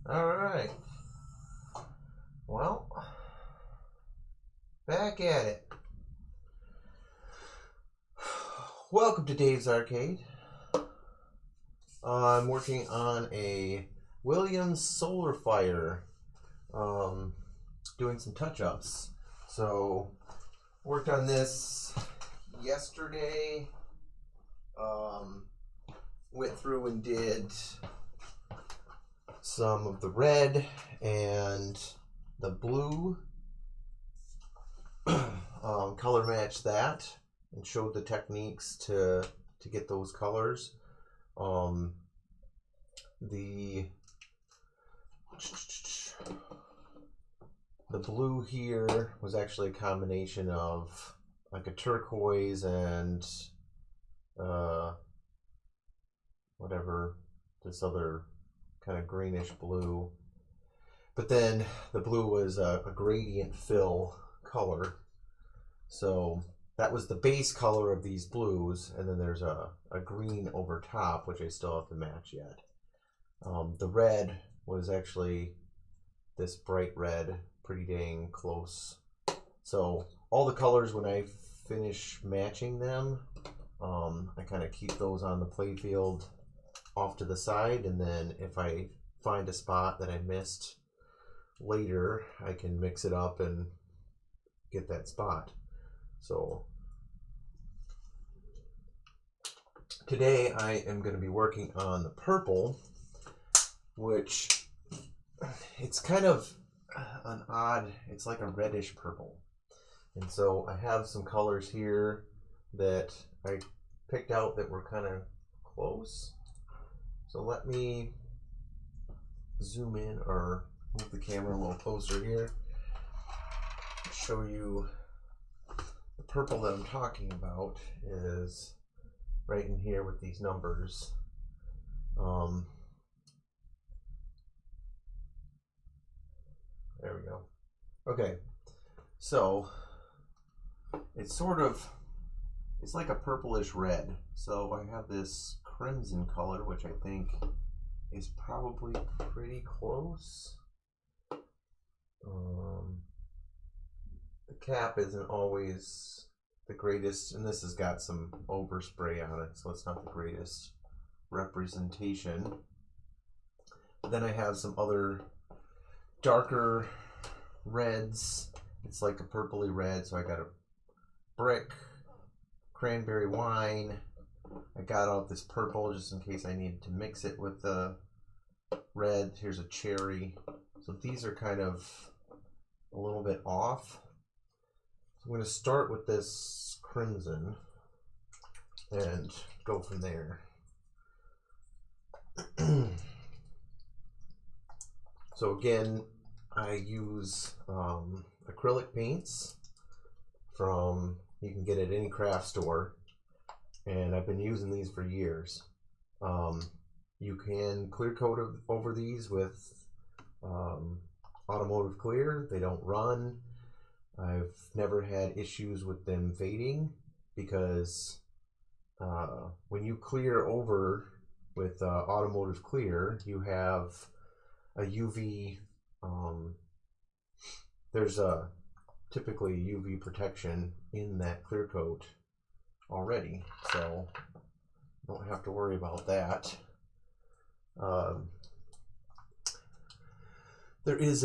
All right. Well, back at it. Welcome to Dave's Arcade. I'm working on a Williams Solar Fire, doing some touch-ups. So, worked on this yesterday. Went through and did some of the red and the blue, color matched that and showed the techniques to get those colors. The blue here was actually a combination of like a turquoise and whatever, this other kind of greenish blue. But then the blue was a gradient fill color. So that was the base color of these blues, and then there's a green over top, which I still have to match yet. The red was actually this bright red, pretty dang close. So all the colors, when I finish matching them, I kind of keep those on the playfield off to the side, and then if I find a spot that I missed later, I can mix it up and get that spot. So today I am going to be working on the purple, which it's kind of an odd, it's like a reddish purple. And so I have some colors here that I picked out that were kind of close. So let me zoom in or move the camera a little closer here, show you the purple that I'm talking about is right in here with these numbers. There we go. Okay, so it's it's like a purplish red. So I have this crimson color, which I think is probably pretty close. The cap isn't always the greatest, and this has got some overspray on it, so it's not the greatest representation. But then I have some other darker reds. It's like a purpley red, so I got a brick, cranberry wine. I got out this purple just in case I needed to mix it with the red. Here's a cherry. So these are kind of a little bit off. So I'm going to start with this crimson and go from there. So again, I use acrylic paints from, you can get at any craft store, and I've been using these for years. You can clear coat over these with automotive clear. They don't run. I've never had issues with them fading because when you clear over with automotive clear, you have a UV, there's typically UV protection in that clear coat already, so don't have to worry about that. There is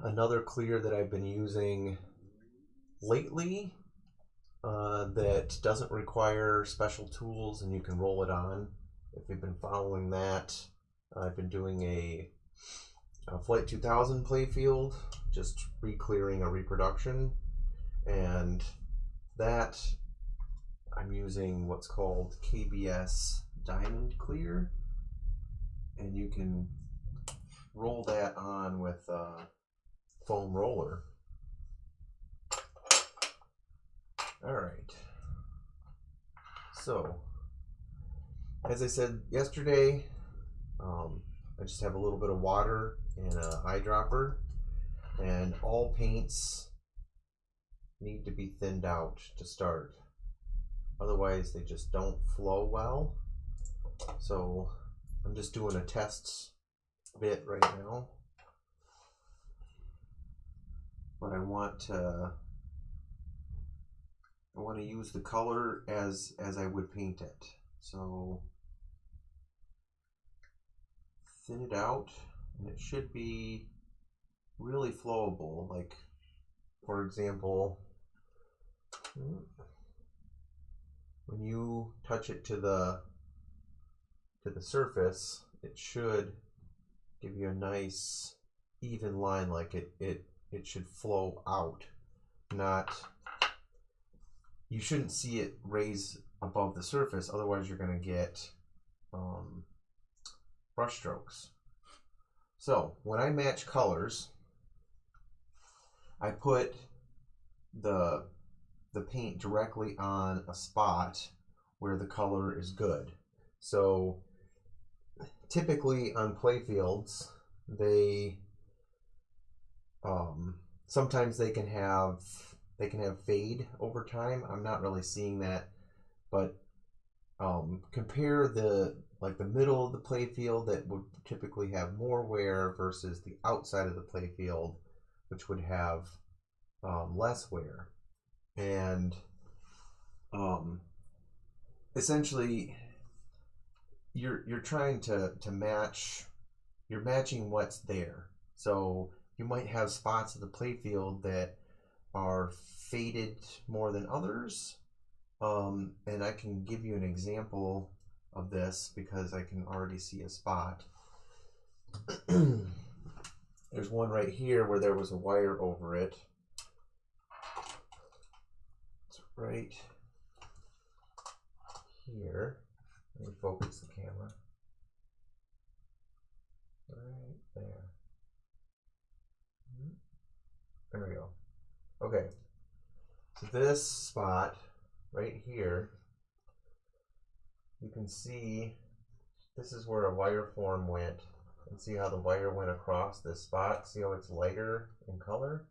another clear that I've been using lately that doesn't require special tools, and you can roll it on. If you've been following that, I've been doing a Flight 2000 playfield, just re-clearing a reproduction, and that I'm using what's called KBS Diamond Clear, and you can roll that on with a foam roller. All right, so as I said yesterday, I just have a little bit of water and an eyedropper, And all paints need to be thinned out to start. Otherwise they just don't flow well. So I'm just doing a test bit right now. But I want to use the color as I would paint it. So thin it out, and it should be really flowable. Like, for example, when you touch it to the surface, it should give you a nice even line. Like it should flow out, not, you shouldn't see it raise above the surface, otherwise you're going to get brush strokes. So when I match colors, I put the paint directly on a spot where the color is good. So typically on playfields, they sometimes they can have fade over time. I'm not really seeing that, but compare the middle of the playfield that would typically have more wear versus the outside of the playfield, which would have less wear. And essentially you're trying to match, you're matching what's there. So you might have spots of the playfield that are faded more than others. And I can give you an example of this because I can already see a spot. There's one right here where there was a wire over it. It's right here. Let me focus the camera. Right there. There we go. Okay. So this spot right here, you can see this is where a wire form went. And see how the wire went across this spot? See how it's lighter in color?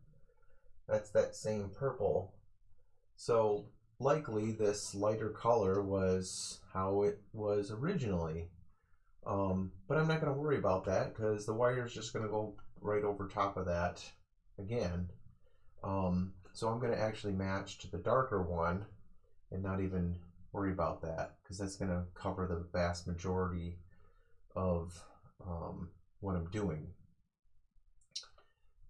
That's that same purple. So likely this lighter color was how it was originally. But I'm not going to worry about that because the wire is just going to go right over top of that again. So I'm going to actually match to the darker one and not even worry about that because that's going to cover the vast majority of what I'm doing.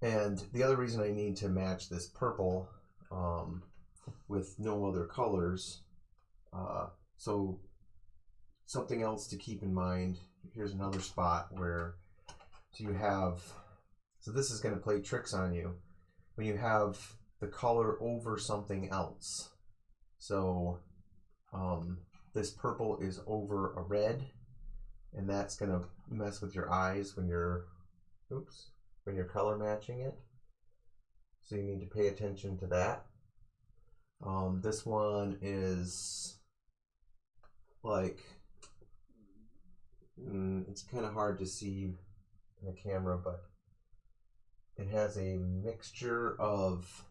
And the other reason I need to match this purple with no other colors, so something else to keep in mind, here's another spot where, so this is going to play tricks on you when you have the color over something else. So this purple is over a red, and that's going to mess with your eyes when you're color matching it. So you need to pay attention to that. This one is like, it's kind of hard to see in the camera, but it has a mixture of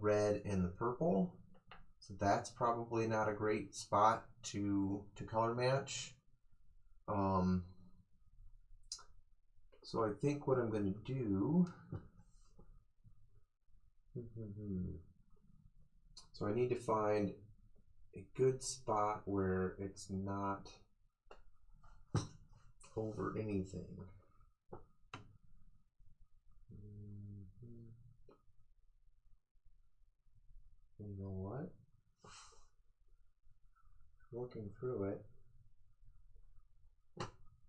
red and the purple. So that's probably not a great spot to color match. So I think what I'm going to do, so I need to find a good spot where it's not over anything. You know what? Looking through it,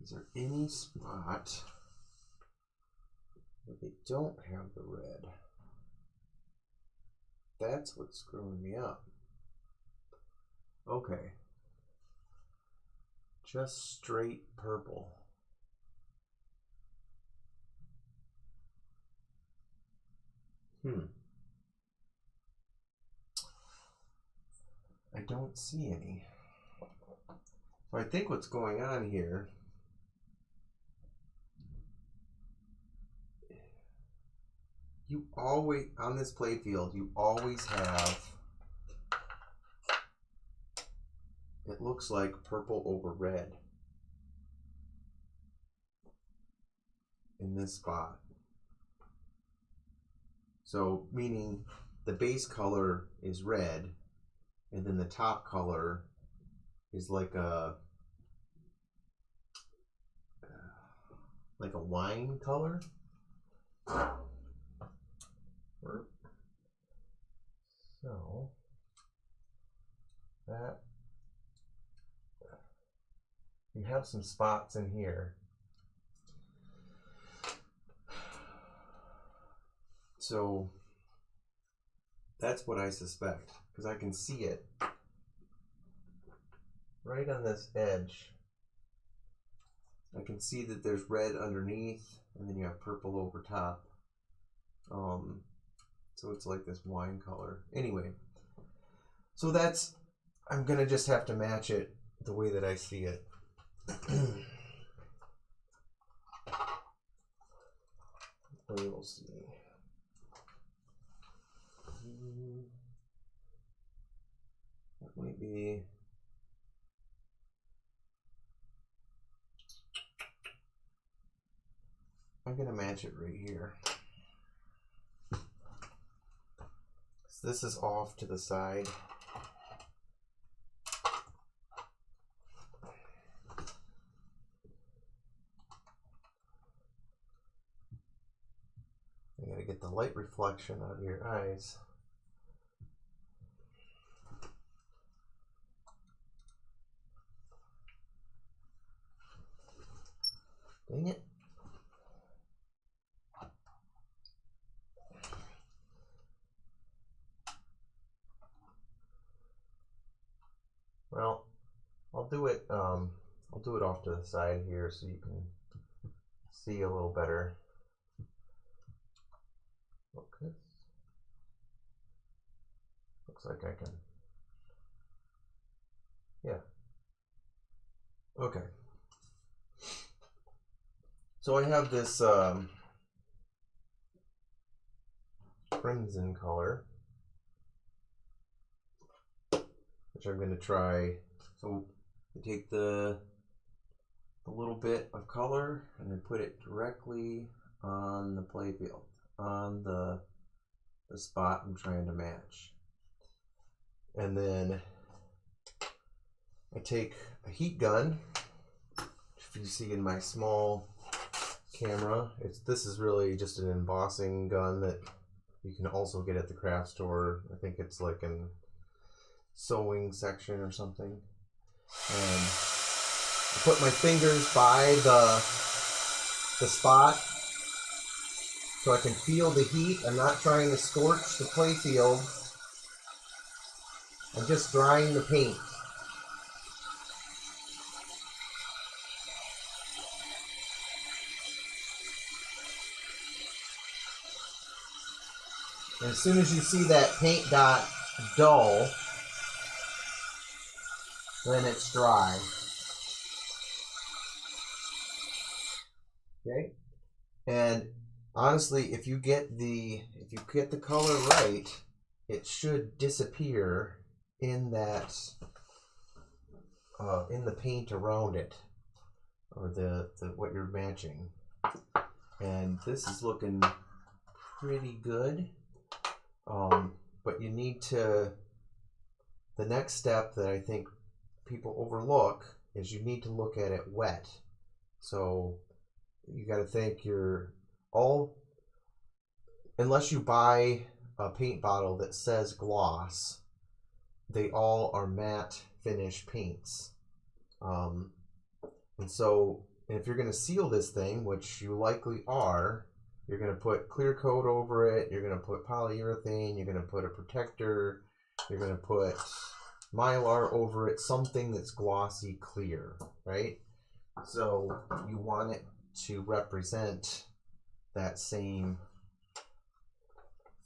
is there any spot where they don't have the red? That's what's screwing me up. Okay. Just straight purple. I don't see any. So I think what's going on here you always, on this play field, you always have, it looks like purple over red in this spot. So meaning the base color is red, and then the top color is like a wine color. So that you have some spots in here. So that's what I suspect, because I can see it right on this edge. I can see that there's red underneath, and then you have purple over top. So it's like this wine color. Anyway, so that's, I'm gonna just have to match it the way that I see it. We will see. That might be. I'm gonna match it right here. So this is off to the side. I gotta get the light reflection out of your eyes. Dang it. Well, I'll do it off to the side here so you can see a little better. Okay. Looks like I can. Yeah. Okay. So I have this crimson color, which I'm going to try. So I take the little bit of color and I put it directly on the playfield, on the spot I'm trying to match. And then I take a heat gun. If you see in my small camera, this is really just an embossing gun that you can also get at the craft store. I think it's like in sewing section or something. And I put my fingers by the spot so I can feel the heat. I'm not trying to scorch the playfield. I'm just drying the paint. And as soon as you see that paint dot dull, then it's dry. Okay? And honestly, if you get the color right, it should disappear in that in the paint around it, or the what you're matching. And this is looking pretty good. But you need to, the next step that I think people overlook is you need to look at it wet. So you got to think unless you buy a paint bottle that says gloss, they all are matte finish paints. And so if you're going to seal this thing, which you likely are, you're going to put clear coat over it, you're going to put polyurethane, you're going to put a protector, you're going to put Mylar over it, something that's glossy clear, right? So you want it to represent that same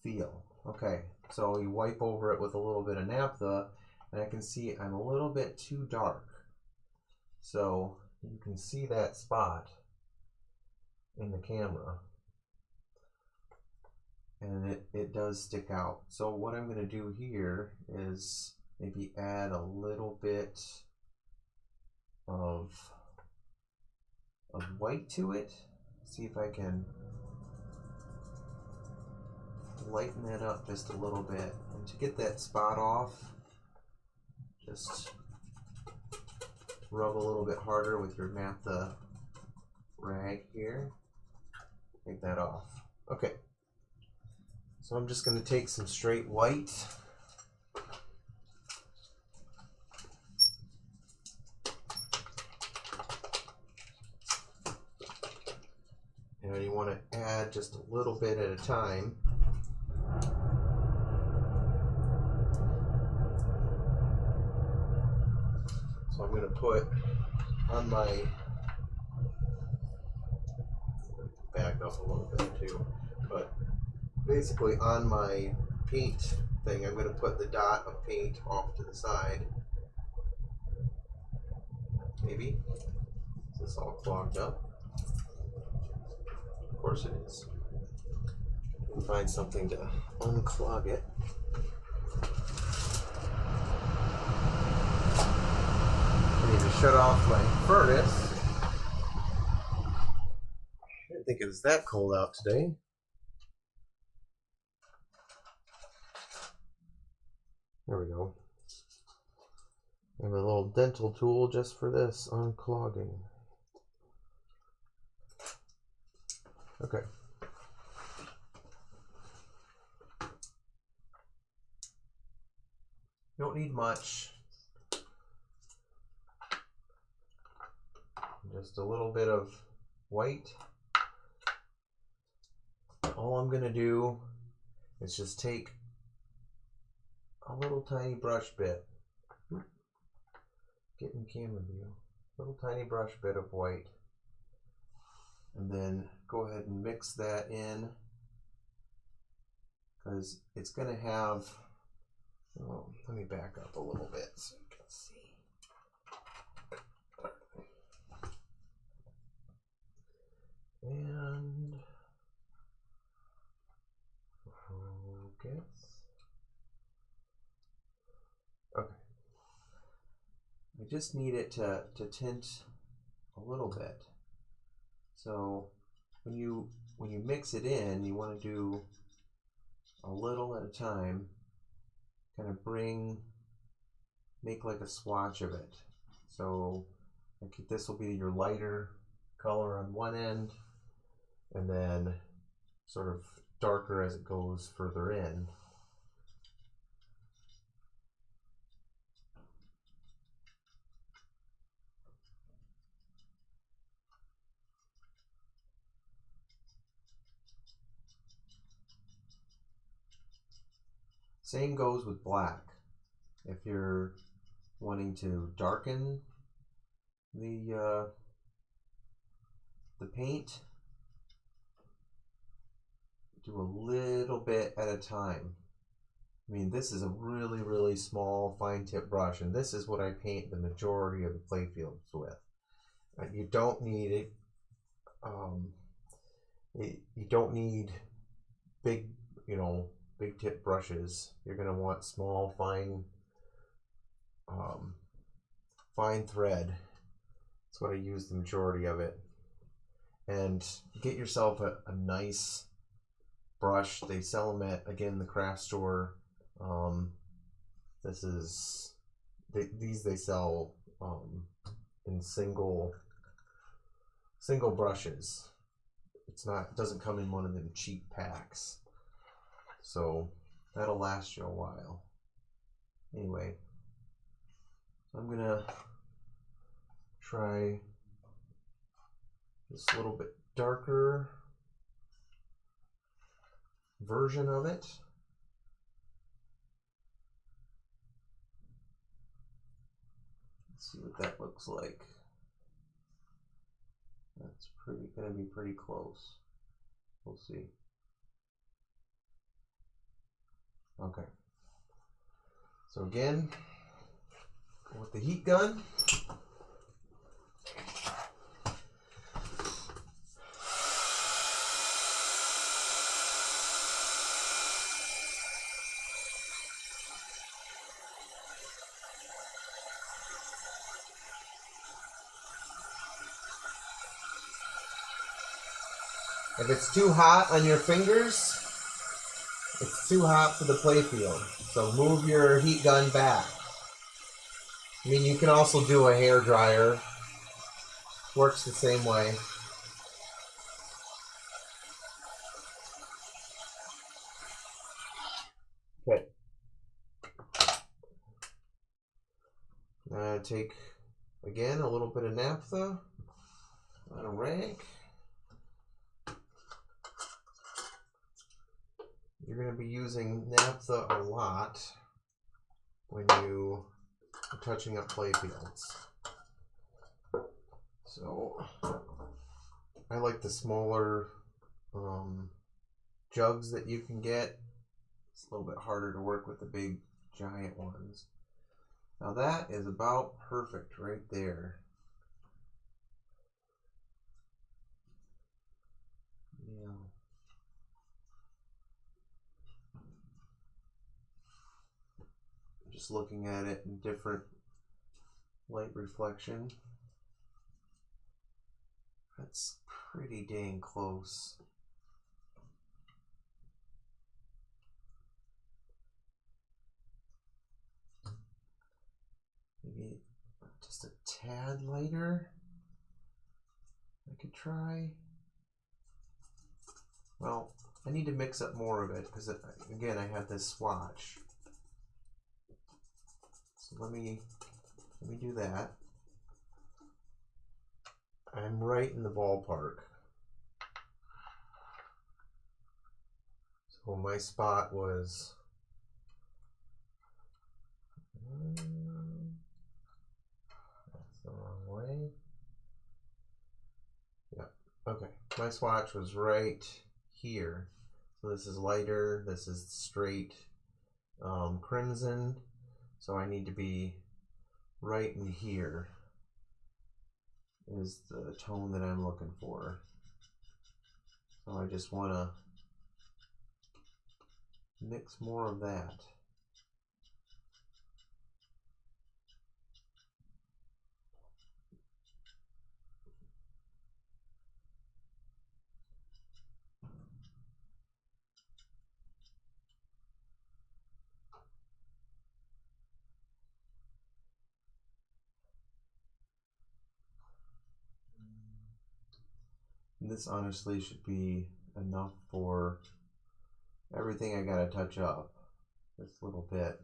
feel. Okay, so you wipe over it with a little bit of naphtha, and I can see I'm a little bit too dark. So you can see that spot in the camera. it does stick out. So what I'm going to do here is maybe add a little bit of white to it. See if I can lighten that up just a little bit. And to get that spot off, just rub a little bit harder with your naphtha rag here. Take that off. Okay. So I'm just going to take some straight white. And you want to add just a little bit at a time. So I'm going to put on my, back up a little bit too, but basically on my paint thing, I'm going to put the dot of paint off to the side. Maybe. Is this all clogged up? Of course it is. We'll find something to unclog it. I need to shut off my furnace. I didn't think it was that cold out today. There we go. I have a little dental tool just for this, unclogging. Okay. You don't need much. Just a little bit of white. All I'm going to do is just take a little tiny brush bit. Get in camera view. Little tiny brush bit of white. And then go ahead and mix that in, because it's going to have, oh, let me back up a little bit so you can see. And focus. Okay. I just need it to tint a little bit. So when you mix it in, you want to do a little at a time, kind of make like a swatch of it. So like this will be your lighter color on one end, and then sort of darker as it goes further in. Same goes with black. If you're wanting to darken the paint, do a little bit at a time. I mean, this is a really, really small fine tip brush, and this is what I paint the majority of the playfields with. You don't need it. You don't need big, big tip brushes. You're going to want small, fine thread. That's what I use the majority of it. And get yourself a nice brush. They sell them at, again, the craft store. These they sell in single brushes. It doesn't come in one of them cheap packs. So that'll last you a while. Anyway, I'm gonna try this little bit darker version of it. Let's see what that looks like. That's gonna be pretty close. We'll see. Okay. So again, with the heat gun, If it's too hot on your fingers, it's too hot for the playfield. So move your heat gun back. I mean, you can also do a hair dryer. Works the same way. Okay. Take, again, a little bit of naphtha on a rag. You're going to be using naphtha a lot when you are touching up playfields. So I like the smaller jugs that you can get. It's a little bit harder to work with the big giant ones. Now that is about perfect right there. Yeah. Just looking at it in different light reflection. That's pretty dang close. Maybe just a tad lighter I could try. Well, I need to mix up more of it because, again, I have this swatch. So let me do that. I'm right in the ballpark. So my spot was that's the wrong way. Yeah. Okay. My swatch was right here. So this is lighter. This is straight crimson. So I need to be right in here is the tone that I'm looking for. So I just want to mix more of that. And this honestly should be enough for everything I gotta touch up. This little bit.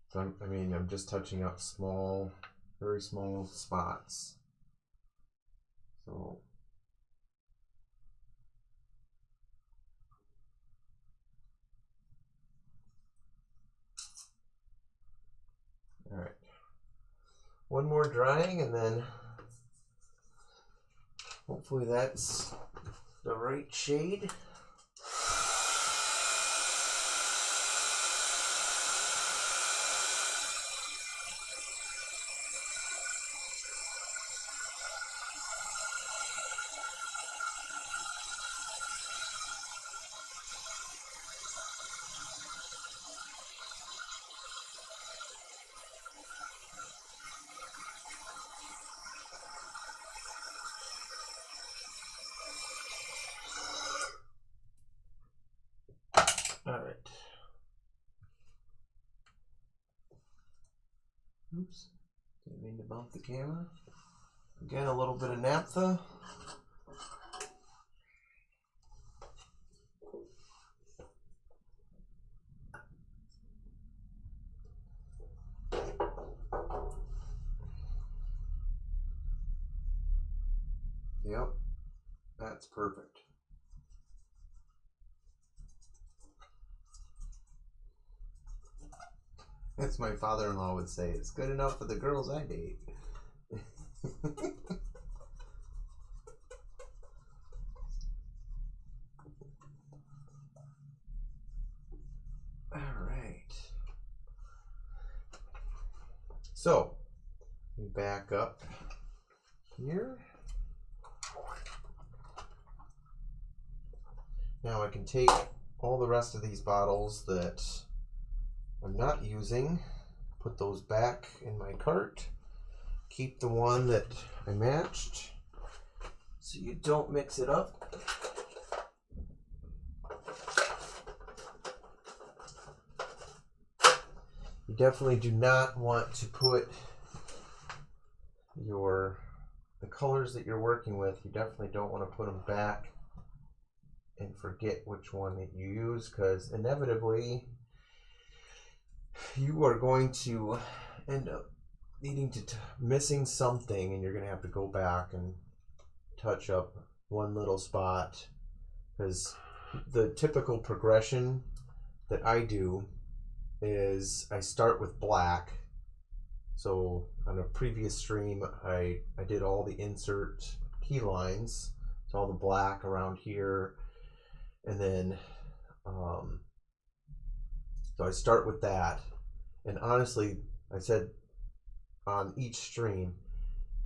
So I'm just touching up small, very small spots. So all right. One more drying and then hopefully that's the right shade. All right. Oops. Didn't mean to bump the camera. Again, a little bit of naphtha. Yep, that's perfect. As my father-in-law would say, it's good enough for the girls I date. All right. So, back up here. Now I can take all the rest of these bottles that I'm not using, put those back in my cart, keep the one that I matched so you don't mix it up. You definitely do not want to put the colors that you're working with, you definitely don't want to put them back and forget which one that you use, because inevitably you are going to end up needing to missing something, and you're going to have to go back and touch up one little spot, because the typical progression that I do is I start with black. So on a previous stream, I did all the insert key lines, so all the black around here, and then so I start with that. And honestly, I said on each stream,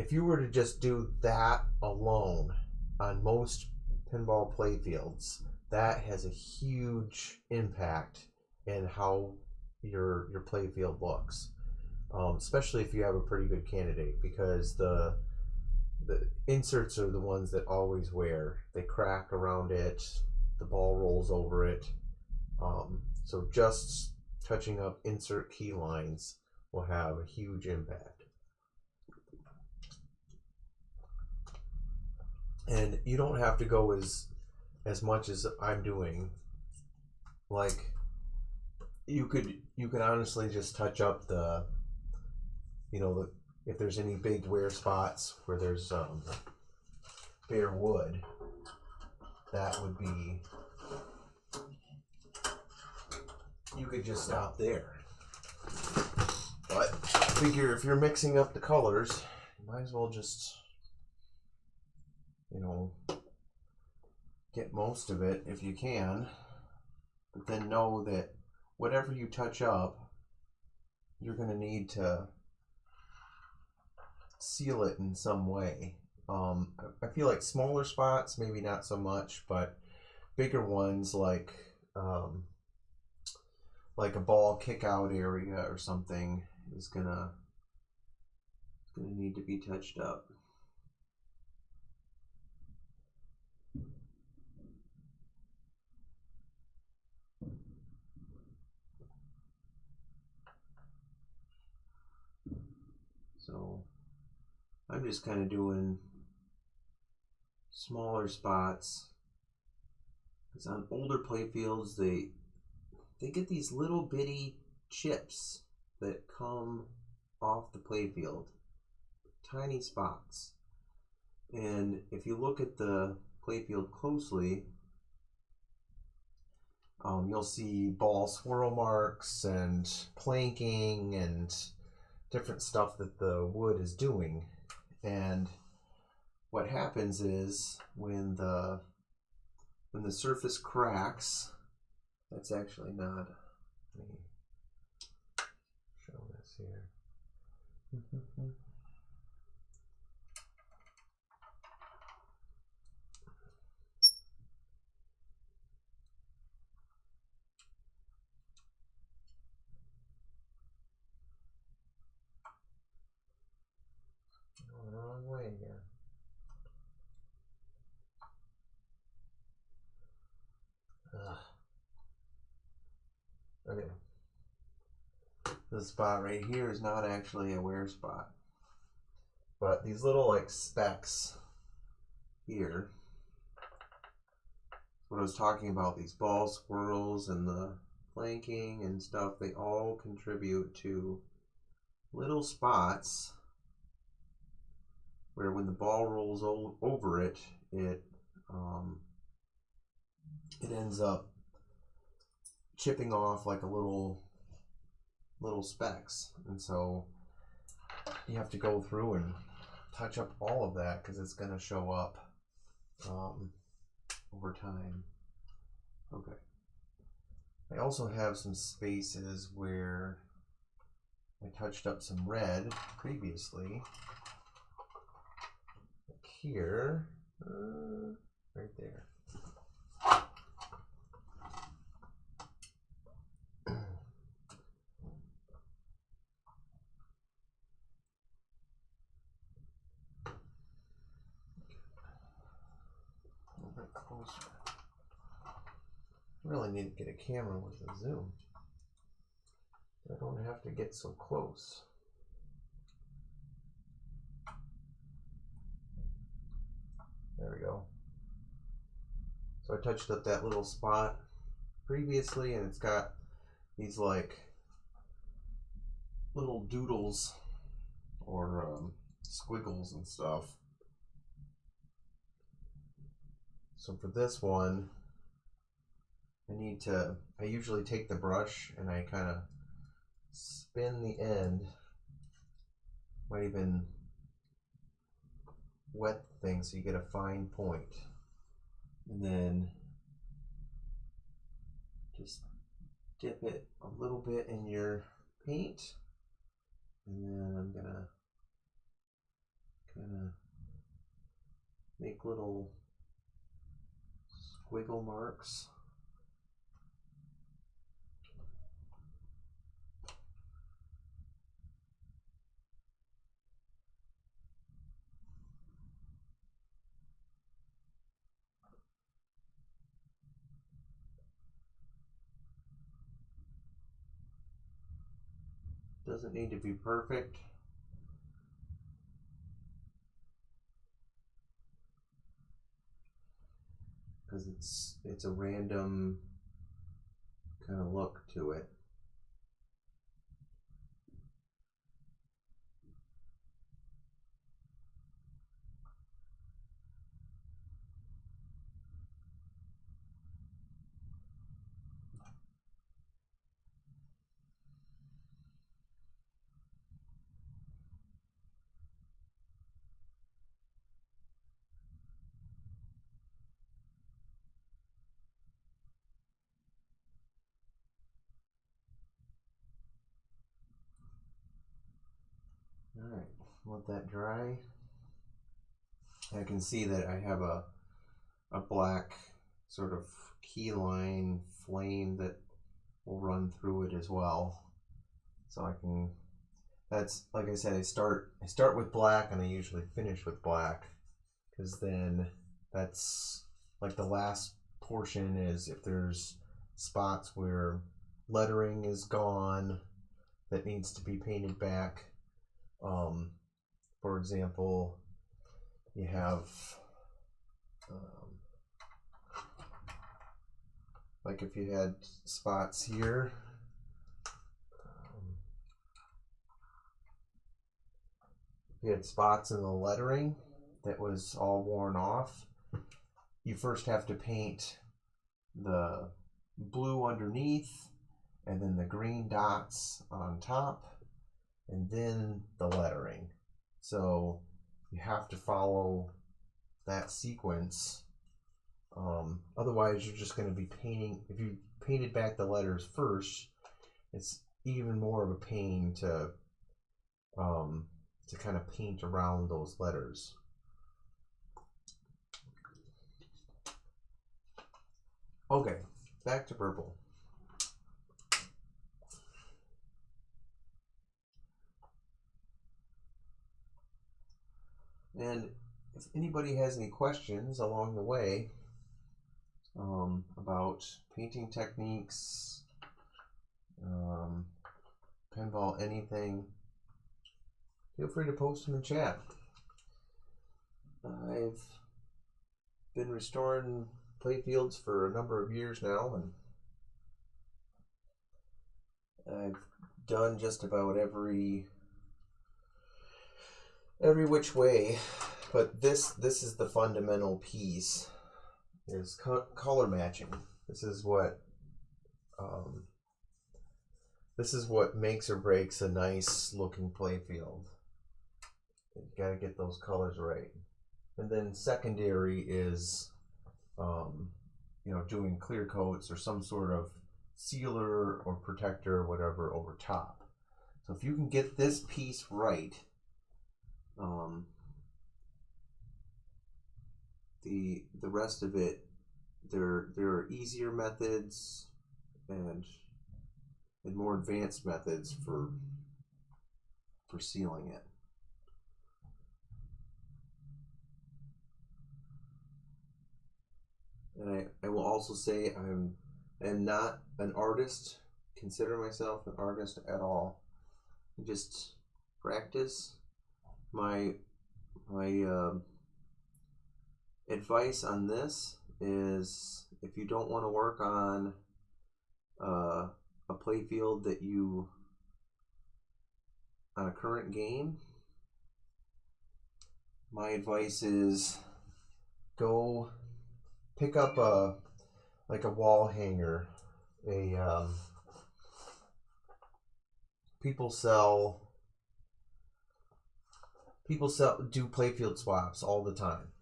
if you were to just do that alone on most pinball playfields, that has a huge impact in how your playfield looks. Especially if you have a pretty good candidate, because the inserts are the ones that always wear. They crack around it, the ball rolls over it. So just touching up insert key lines will have a huge impact. And you don't have to go as much as I'm doing. Like you could honestly just touch up the, if there's any big wear spots where there's bare wood, that would be, you could just stop there. But I figure if you're mixing up the colors, you might as well just, get most of it if you can, but then know that whatever you touch up, you're going to need to seal it in some way. I feel like smaller spots, maybe not so much, but bigger ones like a ball kick out area or something is gonna need to be touched up. So I'm just kind of doing smaller spots, because on older playfields they get these little bitty chips that come off the playfield, tiny spots. And if you look at the playfield closely, you'll see ball swirl marks and planking and different stuff that the wood is doing. And what happens is when the surface cracks, that's actually not, let me show this here. Going the wrong way again. Okay. This spot right here is not actually a wear spot, but these little like specks here, what I was talking about, these ball swirls and the flanking and stuff, they all contribute to little spots where when the ball rolls over it, it ends up chipping off like a little specks. And so you have to go through and touch up all of that, because it's going to show up over time. Okay. I also have some spaces where I touched up some red previously. Like here, right there. A little bit closer. Really need to get a camera with a zoom. I don't have to get so close. There we go. So I touched up that little spot previously, and it's got these like little doodles or squiggles and stuff. So for this one, I usually take the brush and I kind of spin the end, might even wet the thing so you get a fine point. And then just dip it a little bit in your paint. And then I'm gonna kind of make little squiggle marks. Doesn't need to be perfect. Because it's a random kind of look to it. All right, let that dry. I can see that I have a black sort of key line flame that will run through it as well. So I can, that's, like I said, I start with black and I usually finish with black, because then that's like the last portion is if there's spots where lettering is gone that needs to be painted back. For example, you have like if you had spots here, if you had spots in the lettering that was all worn off, you first have to paint the blue underneath and then the green dots on top and then the lettering. So you have to follow that sequence. Otherwise you're just going to be painting, if you painted back the letters first, it's even more of a pain to kind of paint around those letters. Okay, back to purple. And if anybody has any questions along the way about painting techniques, pinball, anything, feel free to post them in chat. I've been restoring playfields for a number of years now, and I've done just about every which way, but this is the fundamental piece, is color matching. This is what makes or breaks a nice looking playfield. You got to get those colors right. And then secondary is doing clear coats or some sort of sealer or protector or whatever over top. So if you can get this piece right, the rest of it, there are easier methods and more advanced methods for sealing it. And I will also say I am not an artist consider myself an artist at all. I just practice. My advice on this is, if you don't want to work on a playfield that you on a current game, my advice is go pick up a wall hanger. People do playfield swaps all the time,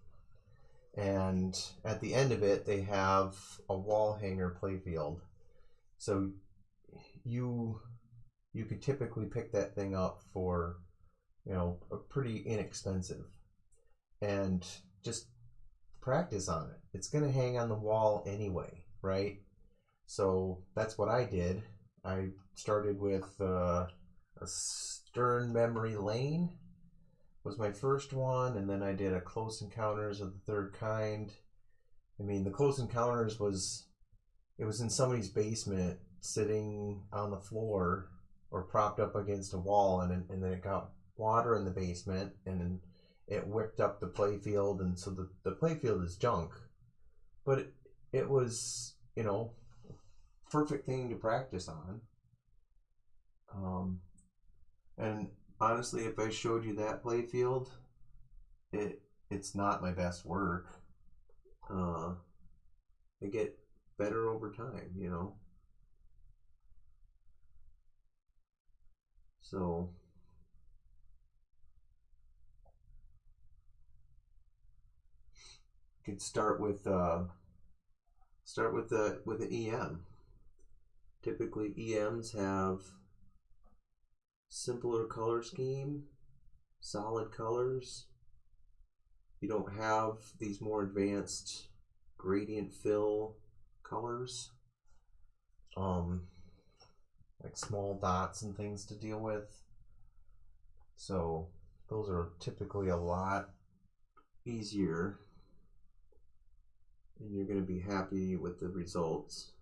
and at the end of it they have a wall hanger playfield. So you could typically pick that thing up for, a pretty inexpensive, and just practice on it. It's going to hang on the wall anyway, right? So that's what I did. I started with a Stern Memory Lane was my first one, and then I did a Close Encounters of the Third Kind. I mean, the Close Encounters it was in somebody's basement, sitting on the floor or propped up against a wall, and then it got water in the basement, and then it whipped up the playfield, and so the playfield is junk, but it was, perfect thing to practice on. And honestly, if I showed you that playfield, it's not my best work. I get better over time, So you could start with the EM. Typically, EMs have simpler color scheme, solid colors. You don't have these more advanced gradient fill colors, like small dots and things to deal with. So those are typically a lot easier, and you're going to be happy with the results.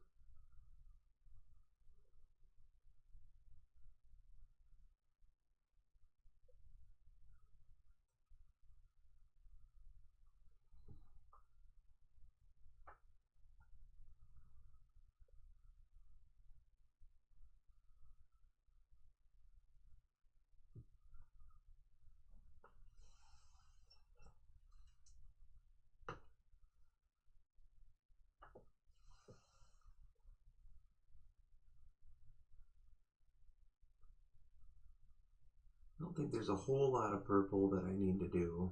I don't think there's a whole lot of purple that I need to do.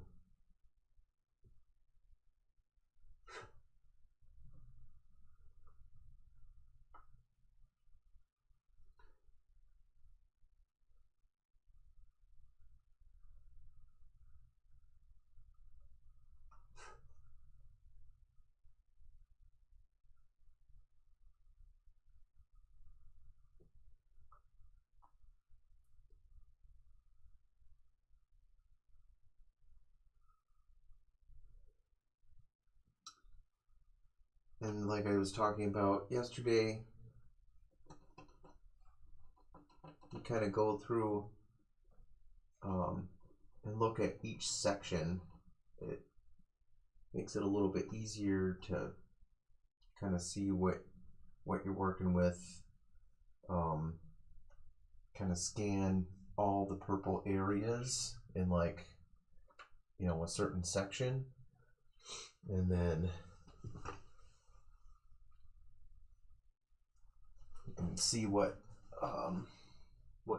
And like I was talking about yesterday, you kind of go through and look at each section. It makes it a little bit easier to kind of see what you're working with. Kind of scan all the purple areas in a certain section, and then you can see what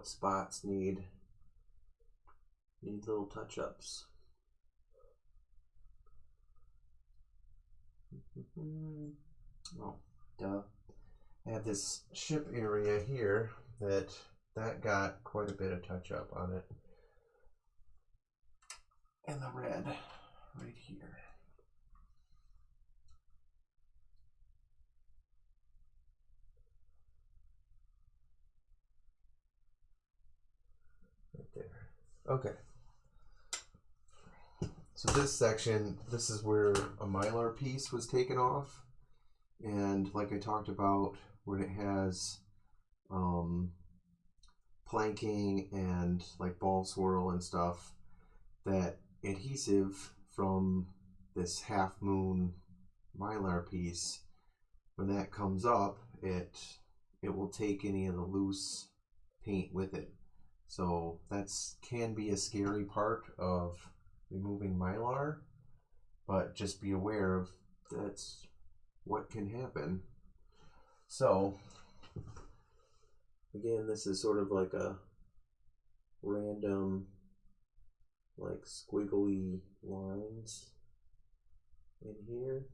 spots need little touch-ups. Oh, duh. I have this ship area here that got quite a bit of touch-up on it. And the red right here. Right there. Okay. So this section, this is where a Mylar piece was taken off. And like I talked about, when it has planking and like ball swirl and stuff, that adhesive from this half moon mylar piece, when that comes up, it will take any of the loose paint with it. So that's can be a scary part of removing mylar, but just be aware of that's what can happen. So again, this is sort of like a random like squiggly lines in here.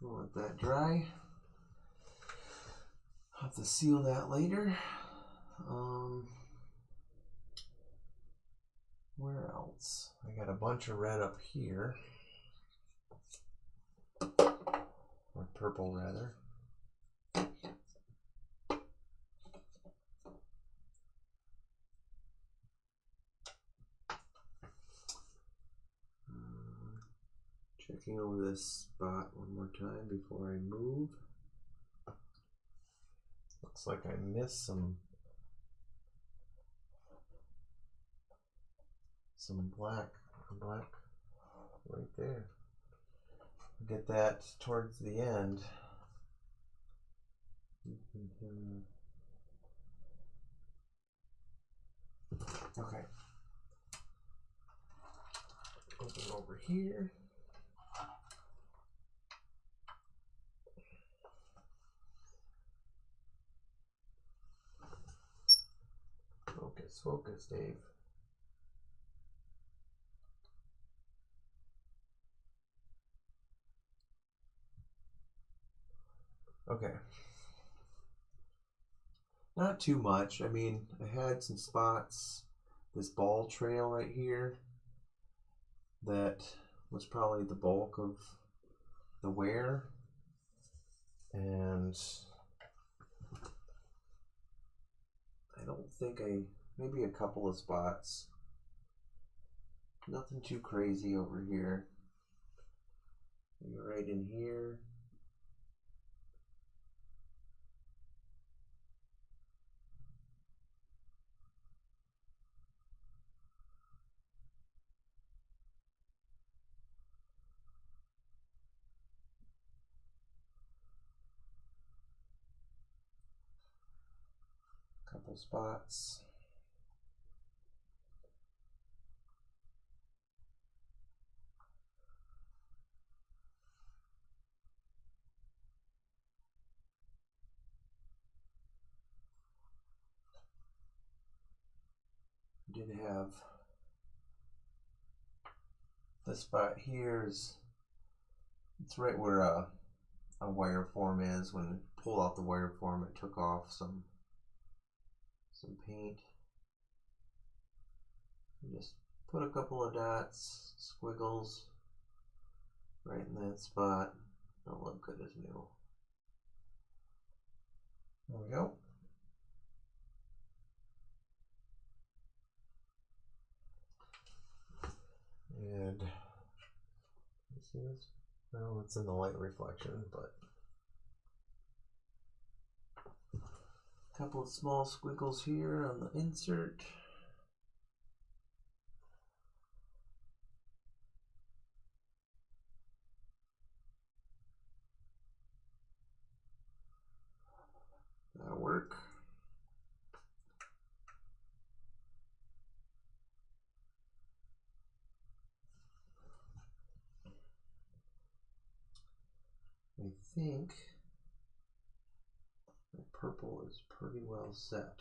We'll let that dry. I'll have to seal that later. Where else? I got a bunch of red up here. Or purple, rather. Checking over this spot one more time before I move. Looks like I missed some black right there. Get that towards the end. Okay. Open over here. Focus, Dave. Okay. Not too much. I mean, I had some spots, this ball trail right here, that was probably the bulk of the wear. And I don't think maybe a couple of spots. Nothing too crazy over here. Maybe right in here. Couple spots. Did have this spot here it's right where a wire form is. When it pulled out the wire form, it took off some paint. Just put a couple of dots, squiggles right in that spot. Don't look good as new. There we go. See this? Well, it's in the light reflection, but a couple of small squiggles here on the insert. That'll work. I think my purple is pretty well set.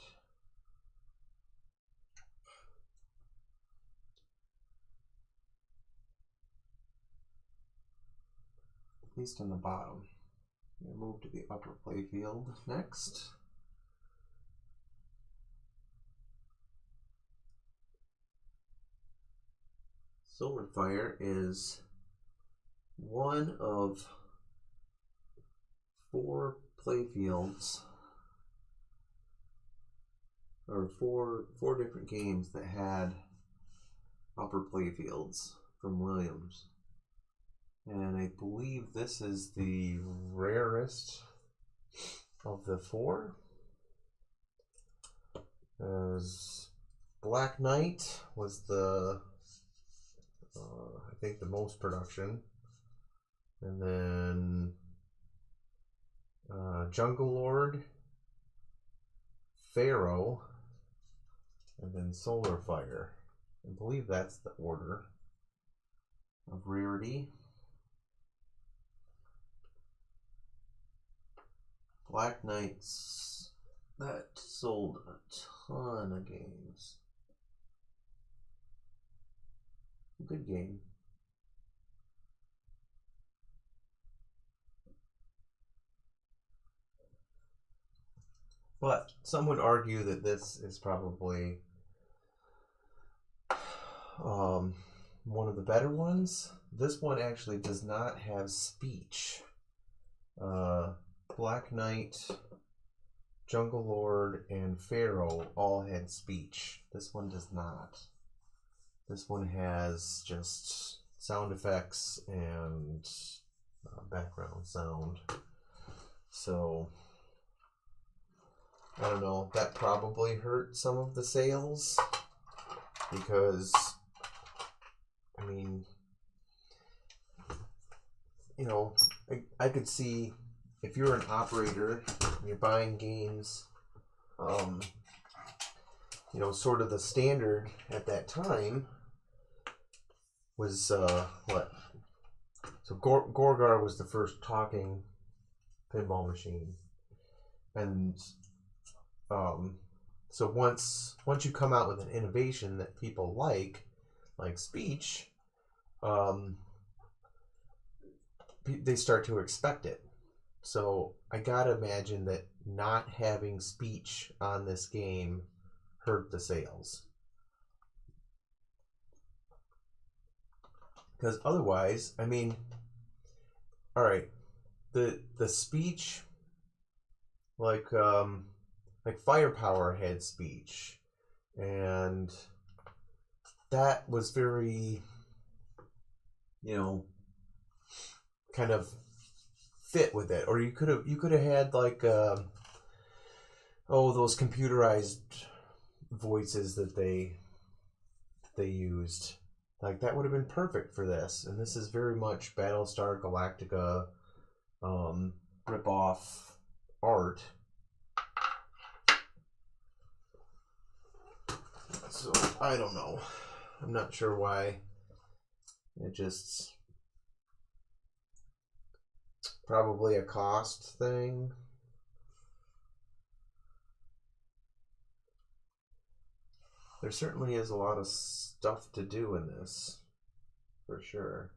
At least on the bottom. I'm gonna move to the upper playfield next. Solar Fire is one of 4 playfields, or four different games that had upper playfields from Williams. And I believe this is the rarest of the 4. As Black Knight was the, I think the most production. And then Jungle Lord, Pharaoh, and then Solar Fire. I believe that's the order of rarity. Black Knights, that sold a ton of games. Good game. But some would argue that this is probably one of the better ones. This one actually does not have speech. Black Knight, Jungle Lord, and Pharaoh all had speech. This one does not. This one has just sound effects and background sound. So I don't know, that probably hurt some of the sales, because I mean, you know, I could see if you're an operator and you're buying games, you know, sort of the standard at that time was what? So Gorgar was the first talking pinball machine, and so once you come out with an innovation that people like speech, they start to expect it. So I gotta imagine that not having speech on this game hurt the sales, because otherwise, I mean, all right, the speech, like Firepower had speech, and that was very, you know, kind of fit with it. Or you could have had like those computerized voices that they used. Like, that would have been perfect for this. And this is very much Battlestar Galactica rip-off art. So I don't know. I'm not sure why. It just probably a cost thing. There certainly is a lot of stuff to do in this, for sure.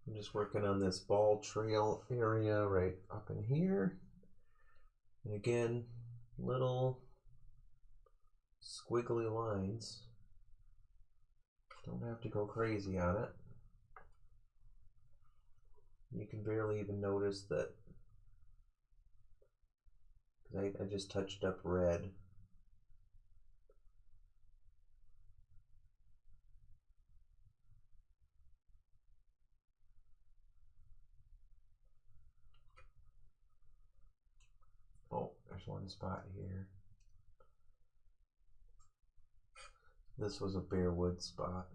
I'm just working on this ball trail area right up in here. And again, little squiggly lines. Don't have to go crazy on it. You can barely even notice that, because I just touched up red. there's one spot here. This was a bare wood spot.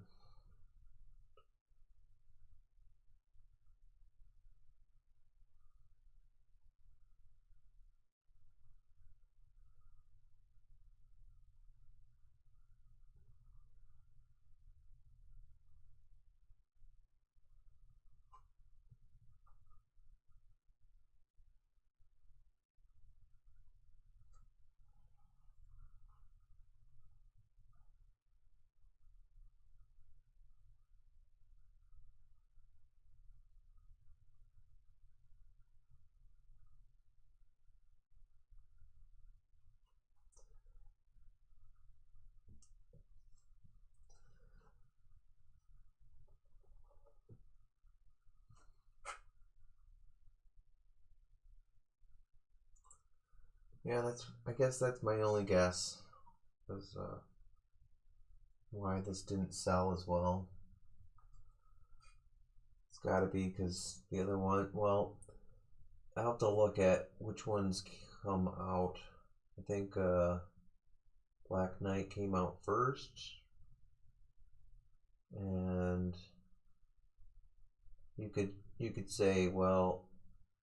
Yeah, I guess that's my only guess. Was why this didn't sell as well. It's got to be because the other one. Well, I'll have to look at which ones come out. I think Black Knight came out first, and you could say, well,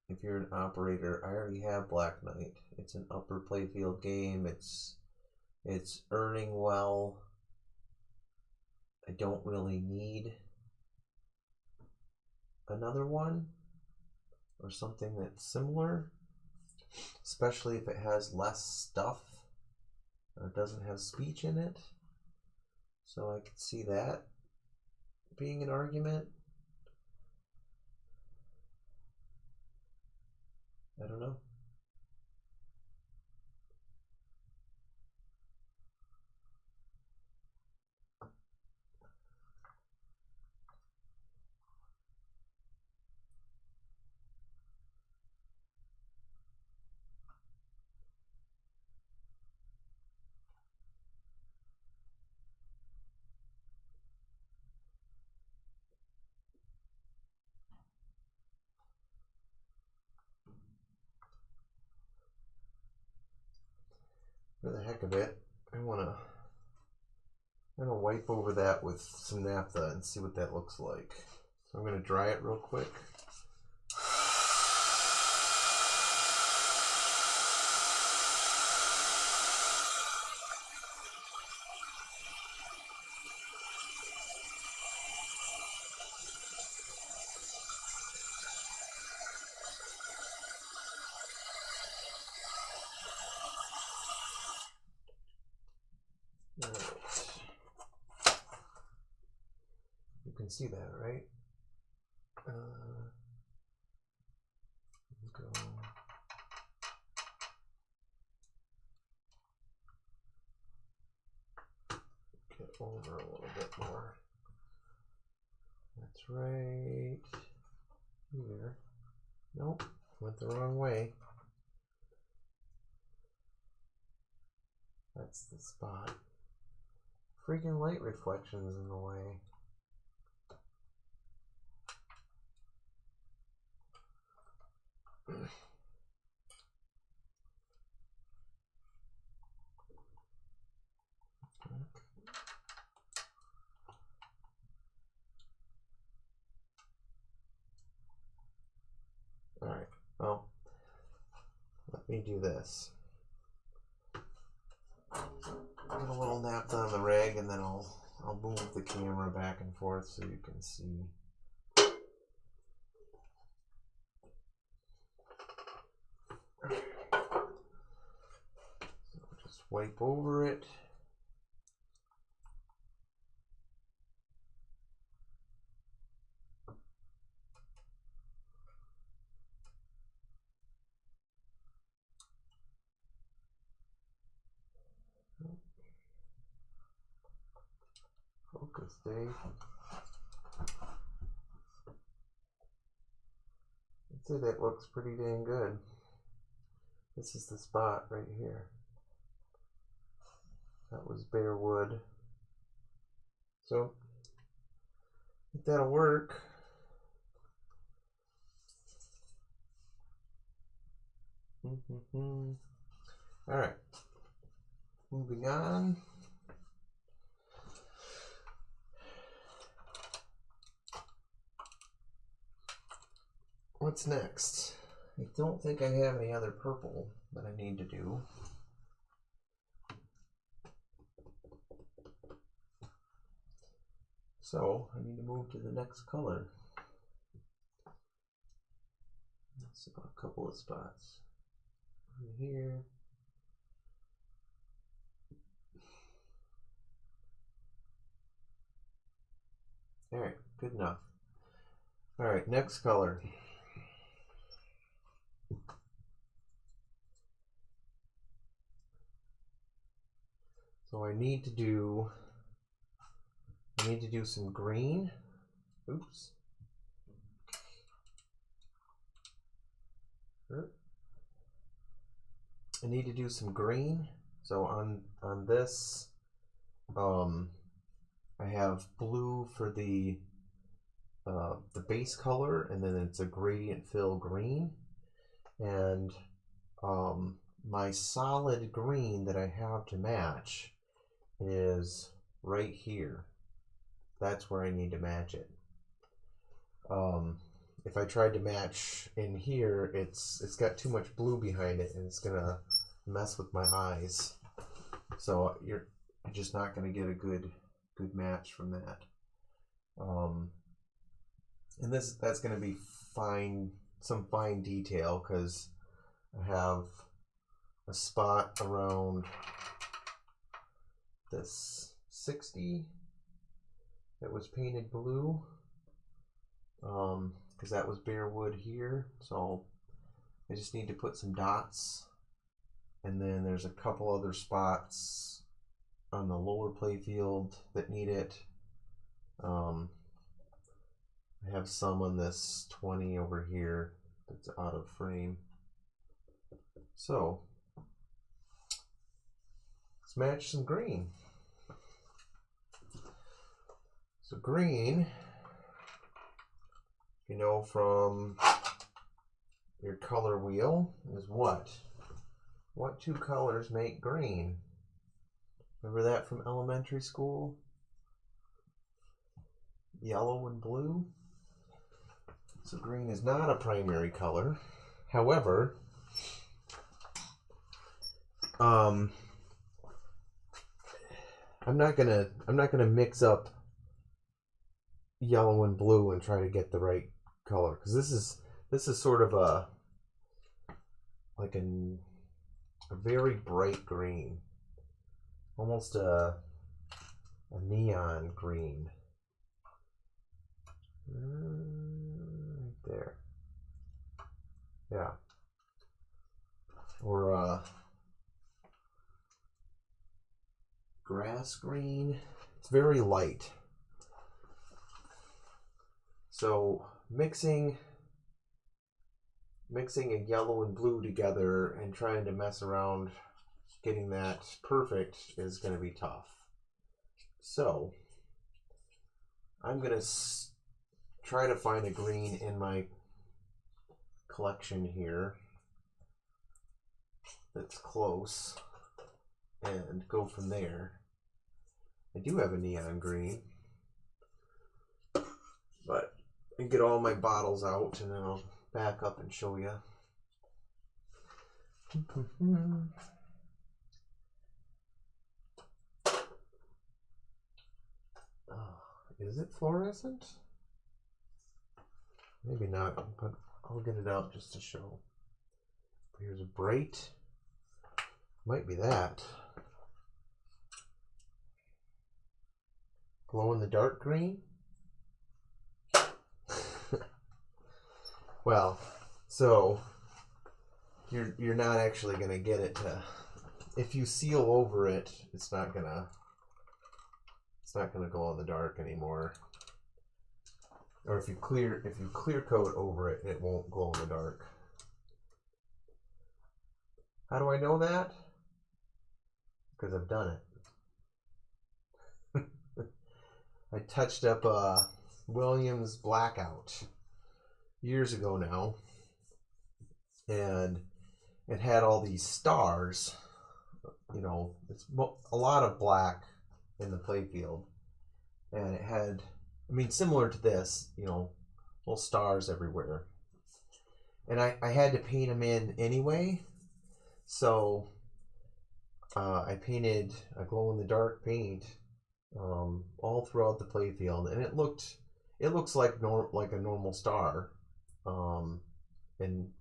if you're an operator, I already have Black Knight. It's an upper playfield game. It's earning well. I don't really need another one or something that's similar, especially if it has less stuff or doesn't have speech in it. So I could see that being an argument. I don't know. For the heck of it, I'm gonna wipe over that with some naphtha and see what that looks like. So I'm gonna dry it real quick. Alright. You can see that, right? Go. Get over a little bit more. That's right here. Nope, went the wrong way. That's the spot. Freaking light reflections in the way. Alright, well, let me do this. Get a little naphtha on the rag and then I'll move the camera back and forth so you can see. So just wipe over it. Focus, Dave. I'd say that looks pretty dang good. This is the spot right here. That was bare wood. So, I think that'll work. All right, moving on. What's next? I don't think I have any other purple that I need to do. So I need to move to the next color. That's a couple of spots in here. All right, good enough. All right, next color. So I need to do some green. Oops. I need to do some green. So on this, I have blue for the base color, and then it's a gradient fill green, and my solid green that I have to match is right here. That's where I need to match it. If I tried to match in here, it's got too much blue behind it, and it's gonna mess with my eyes. So you're just not gonna get a good match from that. And that's gonna be some fine detail, because I have a spot around this 60 that was painted blue, because that was bare wood here. So I just need to put some dots, and then there's a couple other spots on the lower playfield that need it. I have some on this 20 over here that's out of frame. So let's match some green. So green, you know from your color wheel, is what? What two colors make green? Remember that from elementary school? Yellow and blue. So green is not a primary color. However, I'm not gonna mix up yellow and blue and try to get the right color, because this is sort of a very bright green, almost a neon green. Right there. Yeah. Or grass green. It's very light. So mixing a yellow and blue together and trying to mess around getting that perfect is going to be tough. So I'm going to try to find a green in my collection here that's close and go from there. I do have a neon green, but I get all my bottles out and then I'll back up and show you. Is it fluorescent? Maybe not, but I'll get it out just to show. Here's a bright. Might be that. Glow in the dark green? Well, so you're not actually gonna get it to, if you seal over it, it's not gonna glow in the dark anymore. Or if you clear coat over it, it won't glow in the dark. How do I know that? Because I've done it. I touched up a Williams Blackout years ago now, and it had all these stars it's a lot of black in the playfield, and it had, I mean, similar to this, little stars everywhere. And I had to paint them in anyway, so I painted a glow-in-the-dark paint all throughout the playfield, and it looks like like a normal star um, in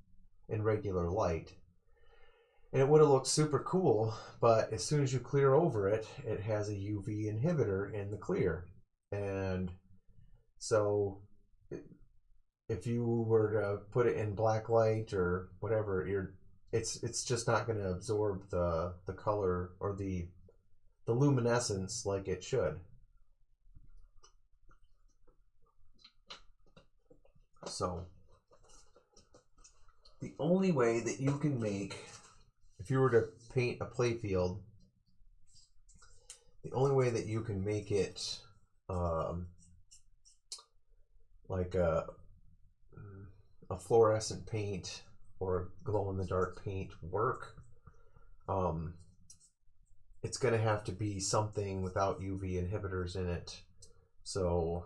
regular light. And it would have looked super cool, but as soon as you clear over it, it has a UV inhibitor in the clear. And so if you were to put it in black light or whatever, it's just not going to absorb the color or the luminescence like it should. So the only way that you can make, if you were to paint a playfield, the only way that you can make it like a fluorescent paint or a glow-in-the-dark paint work, it's going to have to be something without UV inhibitors in it. So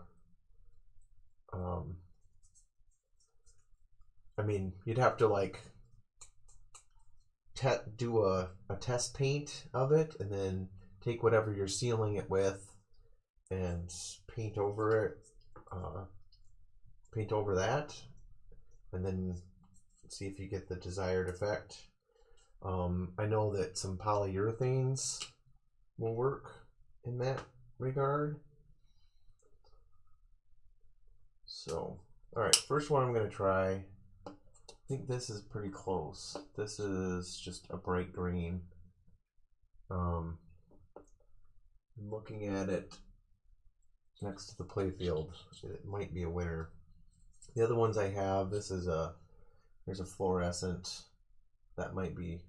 I mean, you'd have to like do a test paint of it, and then take whatever you're sealing it with and paint over it, paint over that, and then see if you get the desired effect. I know that some polyurethanes will work in that regard. So, all right, first one I'm going to try, I think this is pretty close. This is just a bright green. Looking at it next to the playfield, it might be a winner. The other ones I have, there's a fluorescent that might be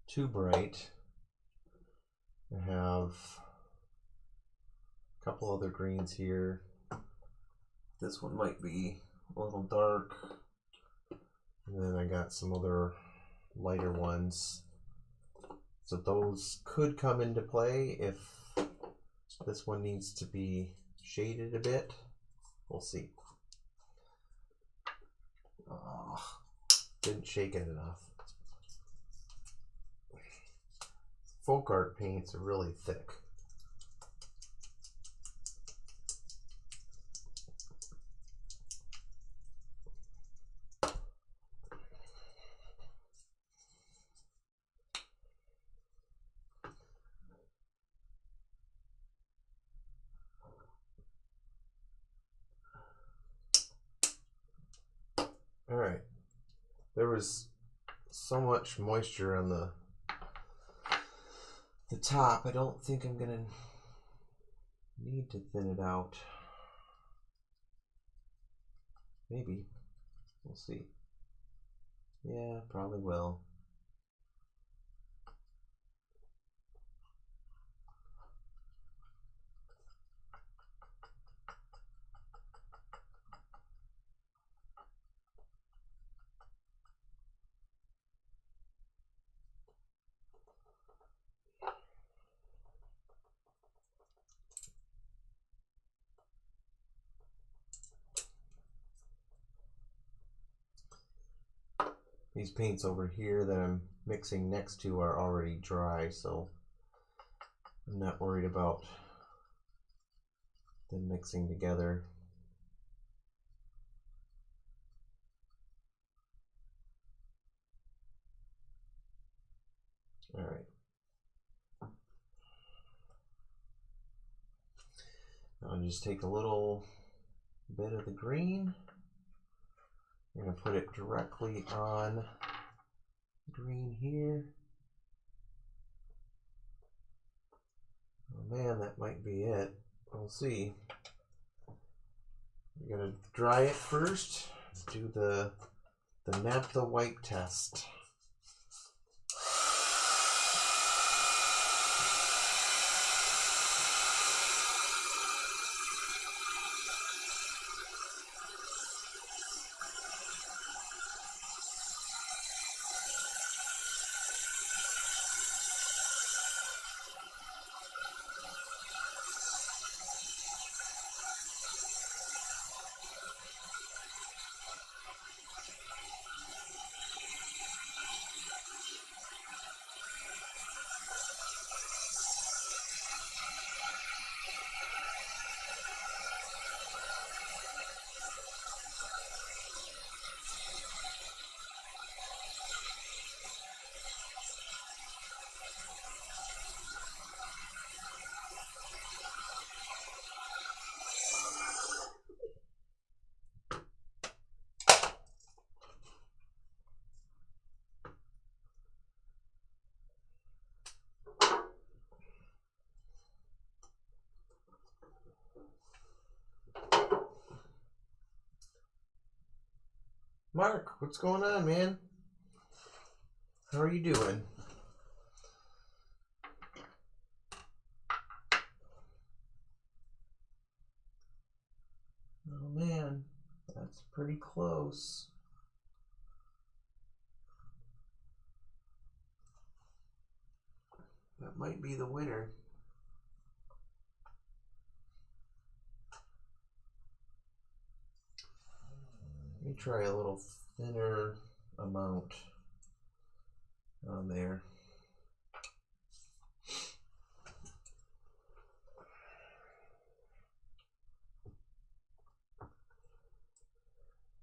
too bright. I have a couple other greens here. This one might be a little dark. And then I got some other lighter ones. So those could come into play if this one needs to be shaded a bit. We'll see. Didn't shake it enough. Folk art paints are really thick. All right, there was so much moisture on the top. I don't think I'm gonna need to thin it out. Maybe, we'll see. Yeah, probably will. These paints over here that I'm mixing next to are already dry, so I'm not worried about them mixing together. All right. I'll just take a little bit of the green. I'm going to put it directly on green here. Oh man, that might be it. We'll see. We're going to dry it first. Do the naphtha wipe test. Mark, what's going on, man? How are you doing? Oh man, that's pretty close. That might be the winner. Let me try a little thinner amount on there.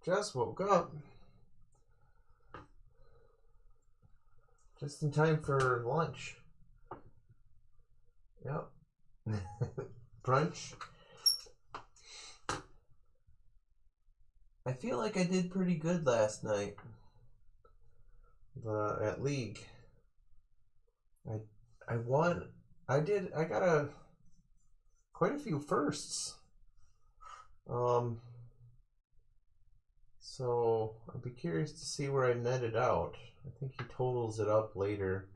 Just woke up. Just in time for lunch. Yep. Brunch. I feel like I did pretty good last night. At League. I won. I got quite a few firsts. So I'd be curious to see where I netted out. I think he totals it up later.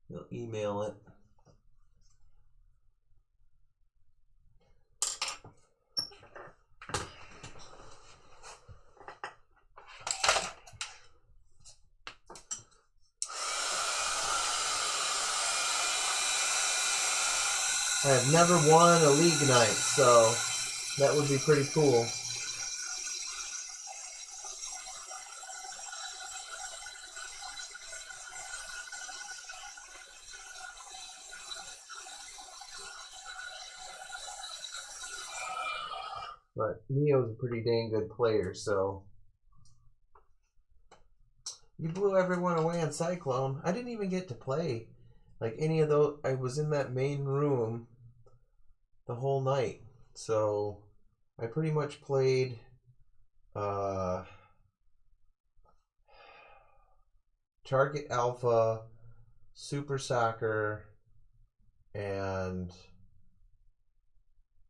He'll email it. I have never won a league night, so that would be pretty cool. But Neo's a pretty dang good player, so. You blew everyone away on Cyclone. I didn't even get to play like any of those. I was in that main room the whole night, so I pretty much played Target Alpha, Super Soccer, and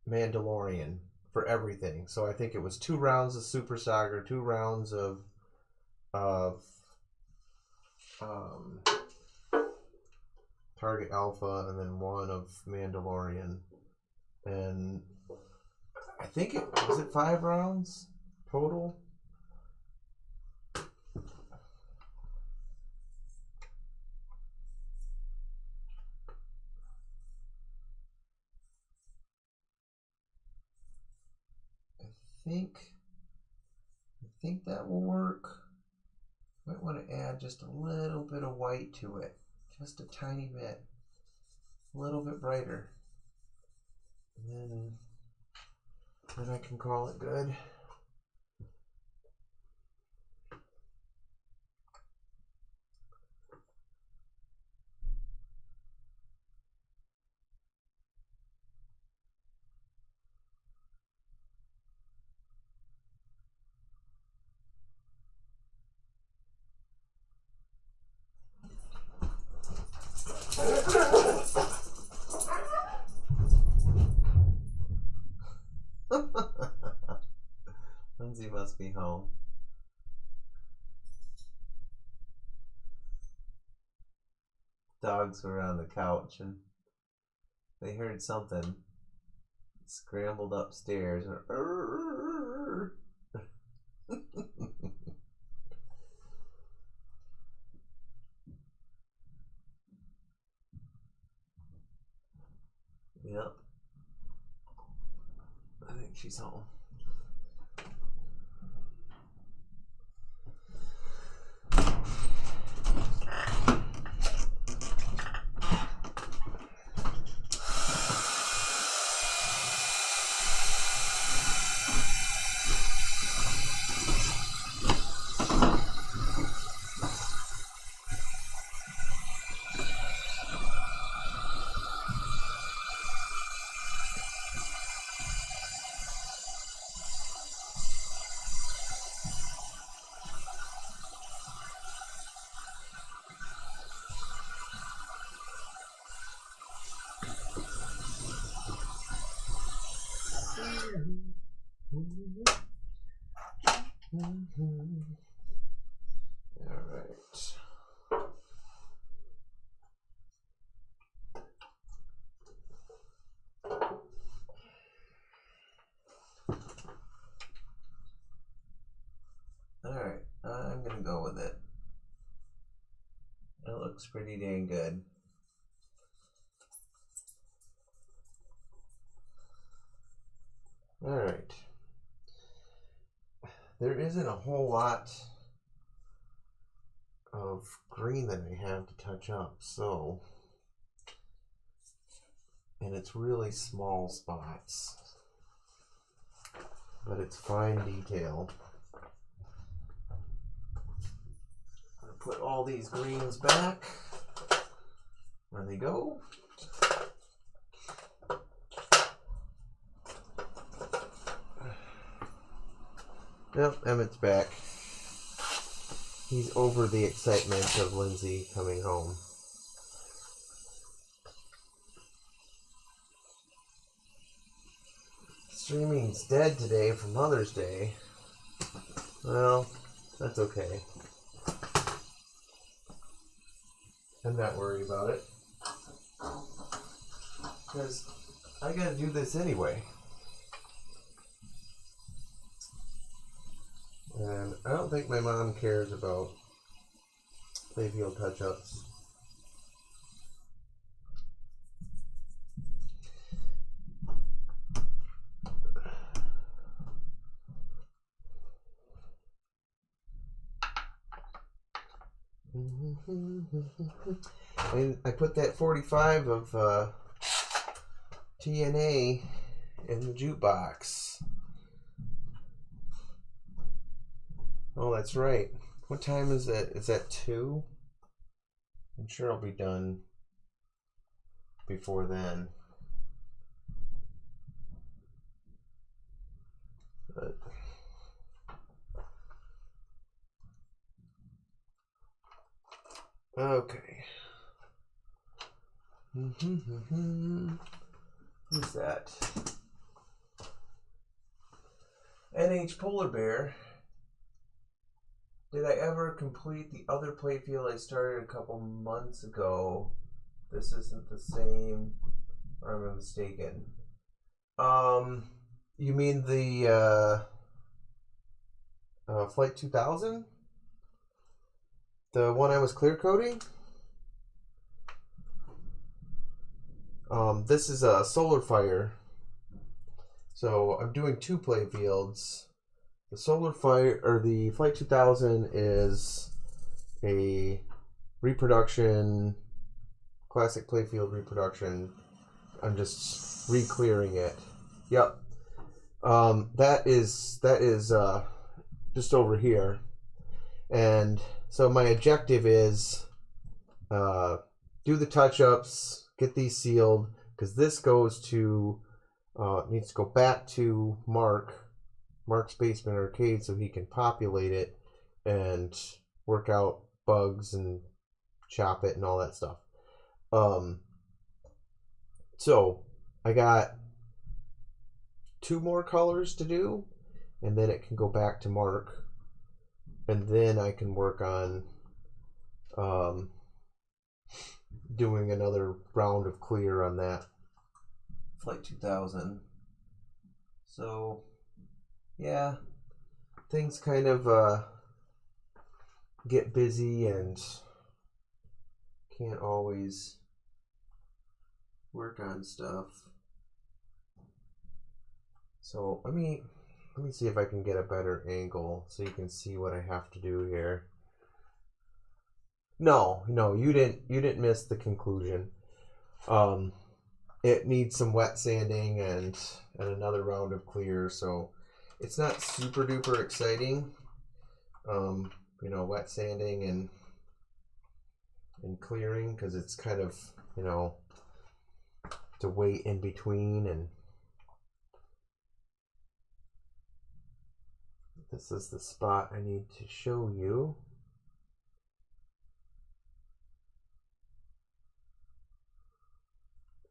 Mandalorian for everything. So I think it was 2 rounds of Super Soccer, 2 rounds of Target Alpha, and then 1 of Mandalorian. And I think it was 5 rounds total. I think that will work. Might want to add just a little bit of white to it, just a tiny bit, a little bit brighter, and then I can call it good. Lindsay must be home. Dogs were on the couch and they heard something, scrambled upstairs and yep. I think she's home. All right. Alright, I'm gonna go with it. It looks pretty dang good. Alright. There isn't a whole lot of green that I have to touch up, so. And it's really small spots. But it's fine detail. I'm gonna put all these greens back where they go. Yep, Emmett's back. He's over the excitement of Lindsay coming home. Streaming's dead today for Mother's Day. Well, that's okay. I'm not worried about it. Because I gotta do this anyway. And I don't think my mom cares about playfield touch-ups. And I put that 45 of TNA in the jukebox. Oh, that's right. What time is it? Is that 2? I'm sure I'll be done before then. But okay. Who's that? NH Polar Bear. Did I ever complete the other playfield I started a couple months ago? This isn't the same, or am I mistaken? You mean the Flight 2000? The one I was clear coating? This is a Solar Fire. So I'm doing 2 playfields. The Solar Fire, or the Flight 2000, is a reproduction, classic playfield reproduction. I'm just re-clearing it. Yep. That is just over here. And so my objective is do the touch-ups, get these sealed, because this goes to needs to go back to Mark's Basement Arcade, so he can populate it and work out bugs and chop it and all that stuff. So I got 2 more colors to do, and then it can go back to Mark, and then I can work on doing another round of clear on that Flight 2000. So yeah, things kind of get busy and can't always work on stuff. So let me see if I can get a better angle so you can see what I have to do here. No, you didn't miss the conclusion. It needs some wet sanding and another round of clear, so it's not super duper exciting. Wet sanding and clearing, because it's kind of, to wait in between. And this is the spot I need to show you.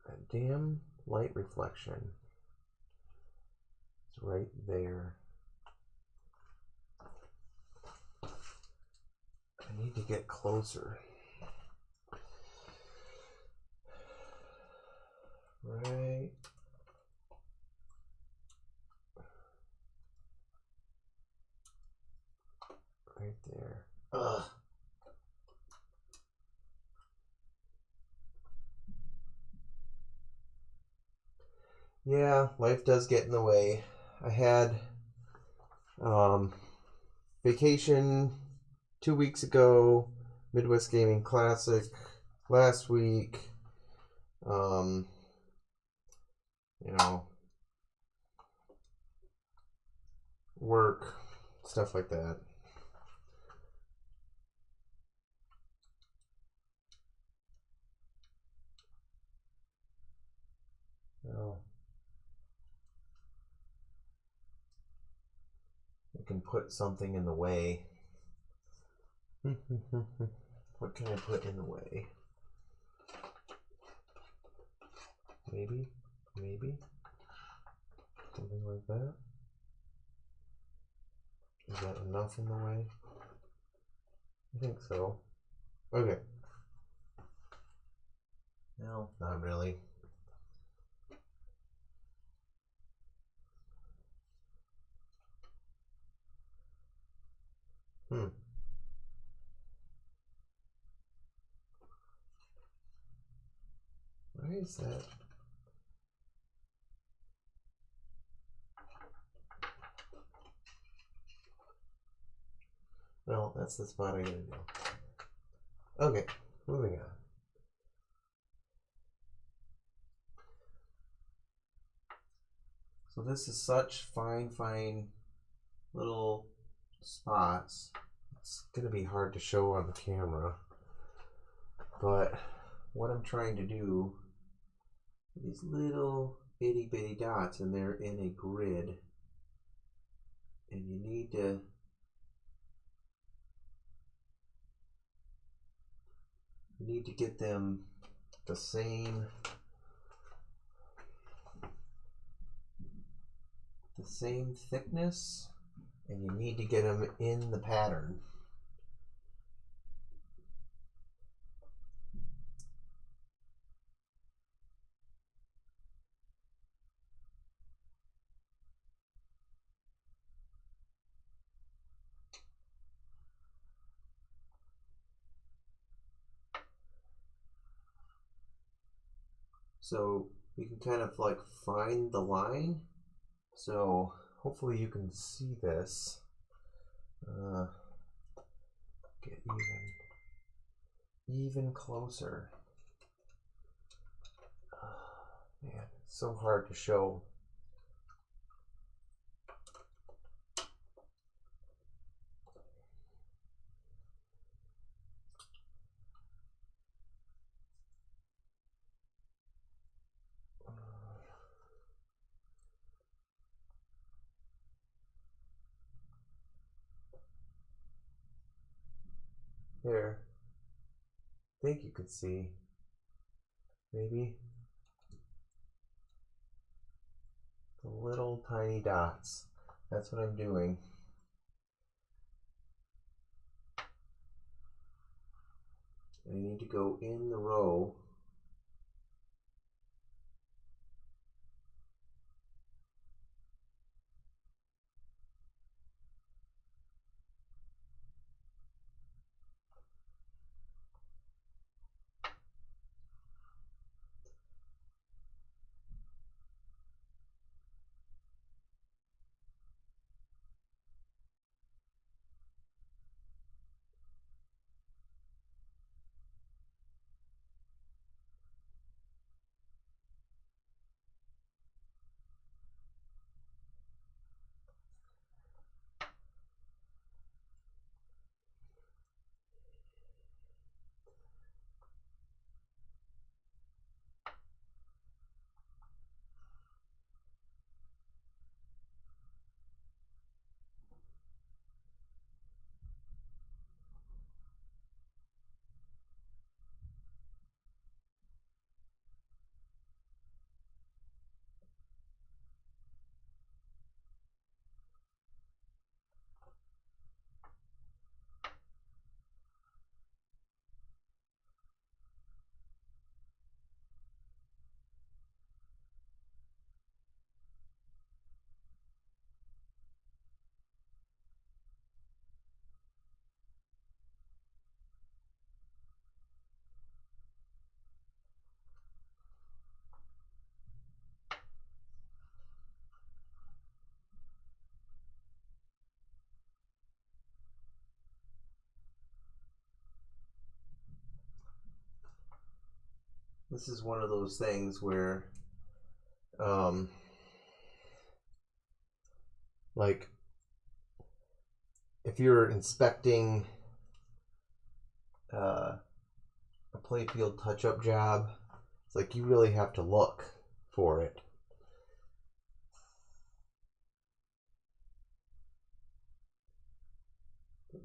That damn light reflection. It's right there. I need to get closer. Right there. Ugh. Yeah, life does get in the way. I had vacation 2 weeks ago, Midwest Gaming Classic last week. You know, work, stuff like that. Oh. I can put something in the way. What can I put in the way? Maybe something like that. Is that enough in the way? I think so. Okay. No, not really. Why is that? Well, that's the spot I gotta do. Okay, moving on. So this is such fine little spots. It's gonna be hard to show on the camera. But what I'm trying to do, these little itty bitty dots, and they're in a grid. And you need to get them the same thickness, and you need to get them in the pattern. So you can kind of like find the line. So hopefully you can see this. Get even closer. Man, it's so hard to show. There. I think you could see. Maybe. The little tiny dots. That's what I'm doing. I need to go in the row. this is one of those things where, like, if you're inspecting a playfield touch-up job, it's like you really have to look for it.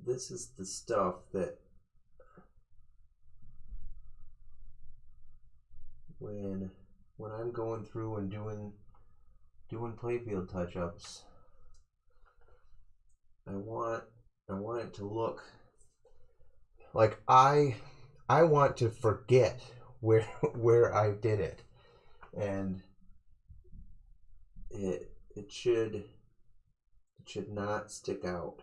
This is the stuff that when I'm going through and doing playfield touch-ups, I want it to look like I want to forget where I did it, and it should not stick out.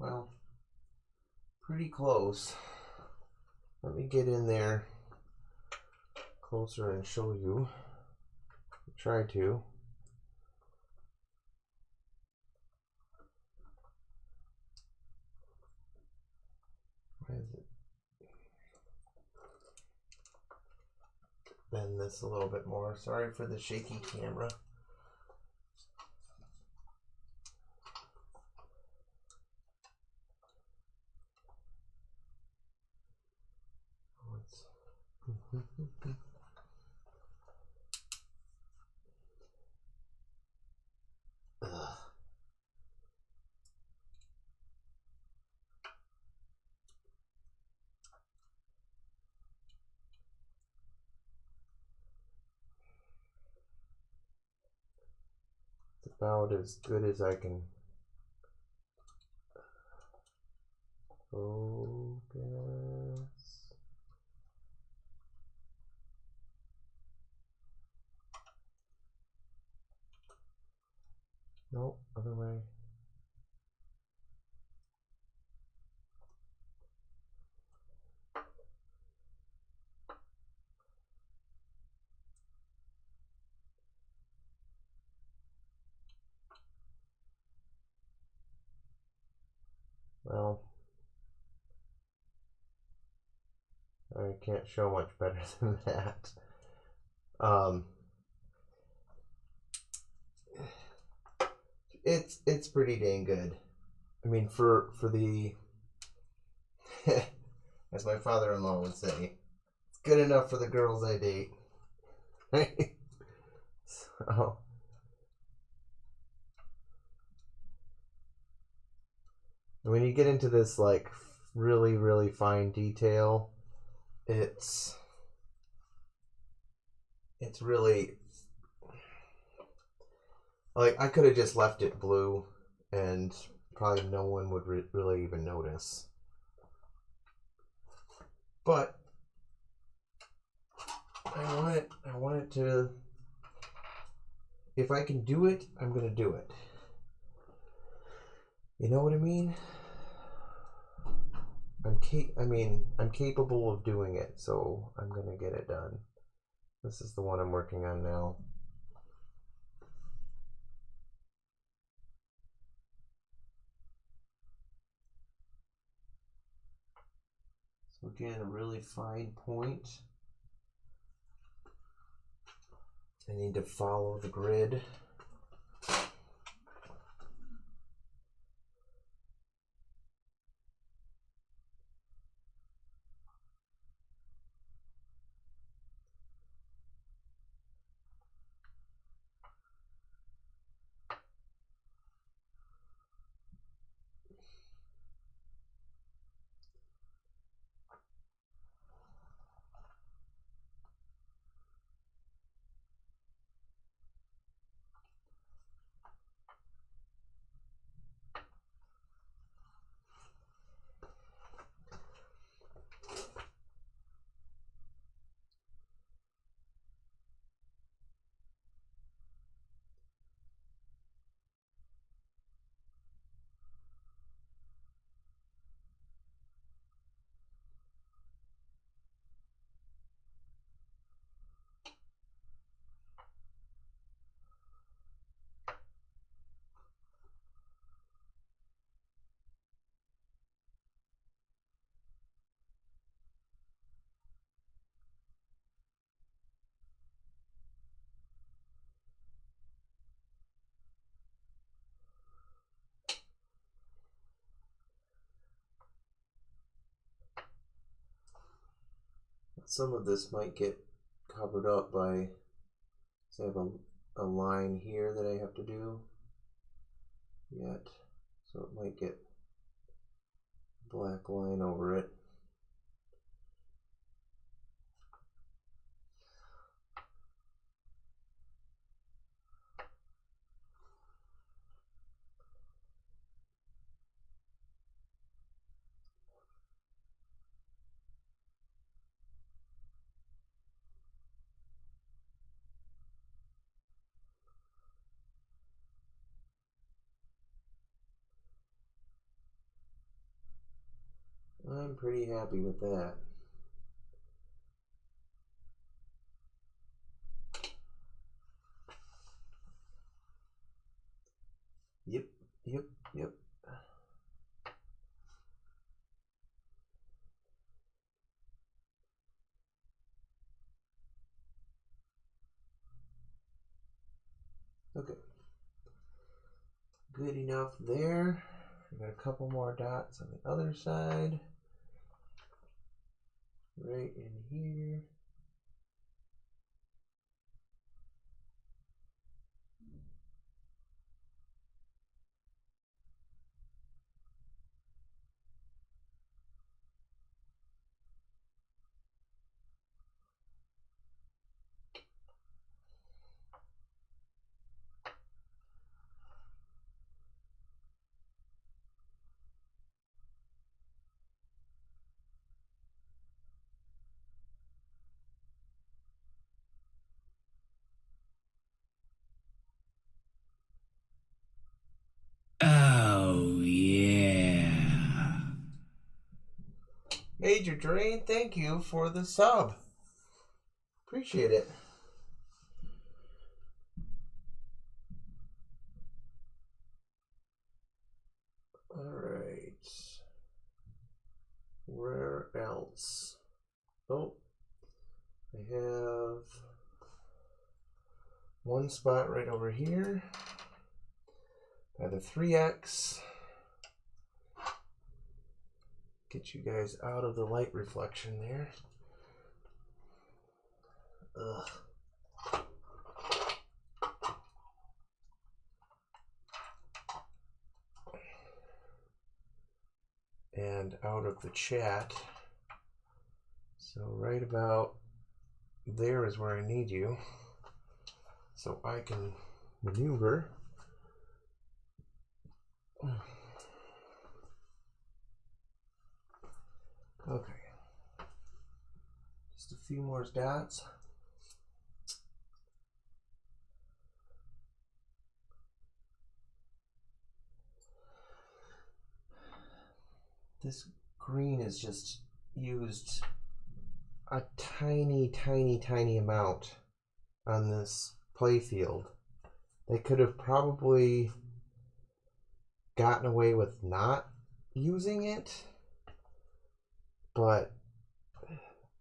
Well, pretty close. Let me get in there closer and show you. Try to. Why is it? Bend this a little bit more. Sorry for the shaky camera. It's about as good as I can focus. Nope, other way. Well, I can't show much better than that. It's pretty dang good. I mean, for the as my father-in-law would say, it's good enough for the girls I date. So, when you get into this like really, really fine detail, it's really like I could have just left it blue and probably no one would really even notice. But I want it to, if I can do it, I'm gonna do it. You know what I mean? I'm capable of doing it, so I'm gonna get it done. This is the one I'm working on now. So again, a really fine point. I need to follow the grid. some of this might get covered up by, say I have a line here that I have to do yet, so it might get black line over it. I'm pretty happy with that. Yep, yep, yep. Okay. Good enough there. I got a couple more dots on the other side. Right in here. Oh, yeah. Major Drain, thank you for the sub. Appreciate it. Alright. Where else? Oh, I have one spot right over here by the 3x. Get you guys out of the light reflection there. Ugh. And out of the chat. So right about there is where I need you, so I can maneuver. Okay. Just a few more dots. This green is just used a tiny, tiny, tiny amount on this playfield. They could have probably gotten away with not using it, but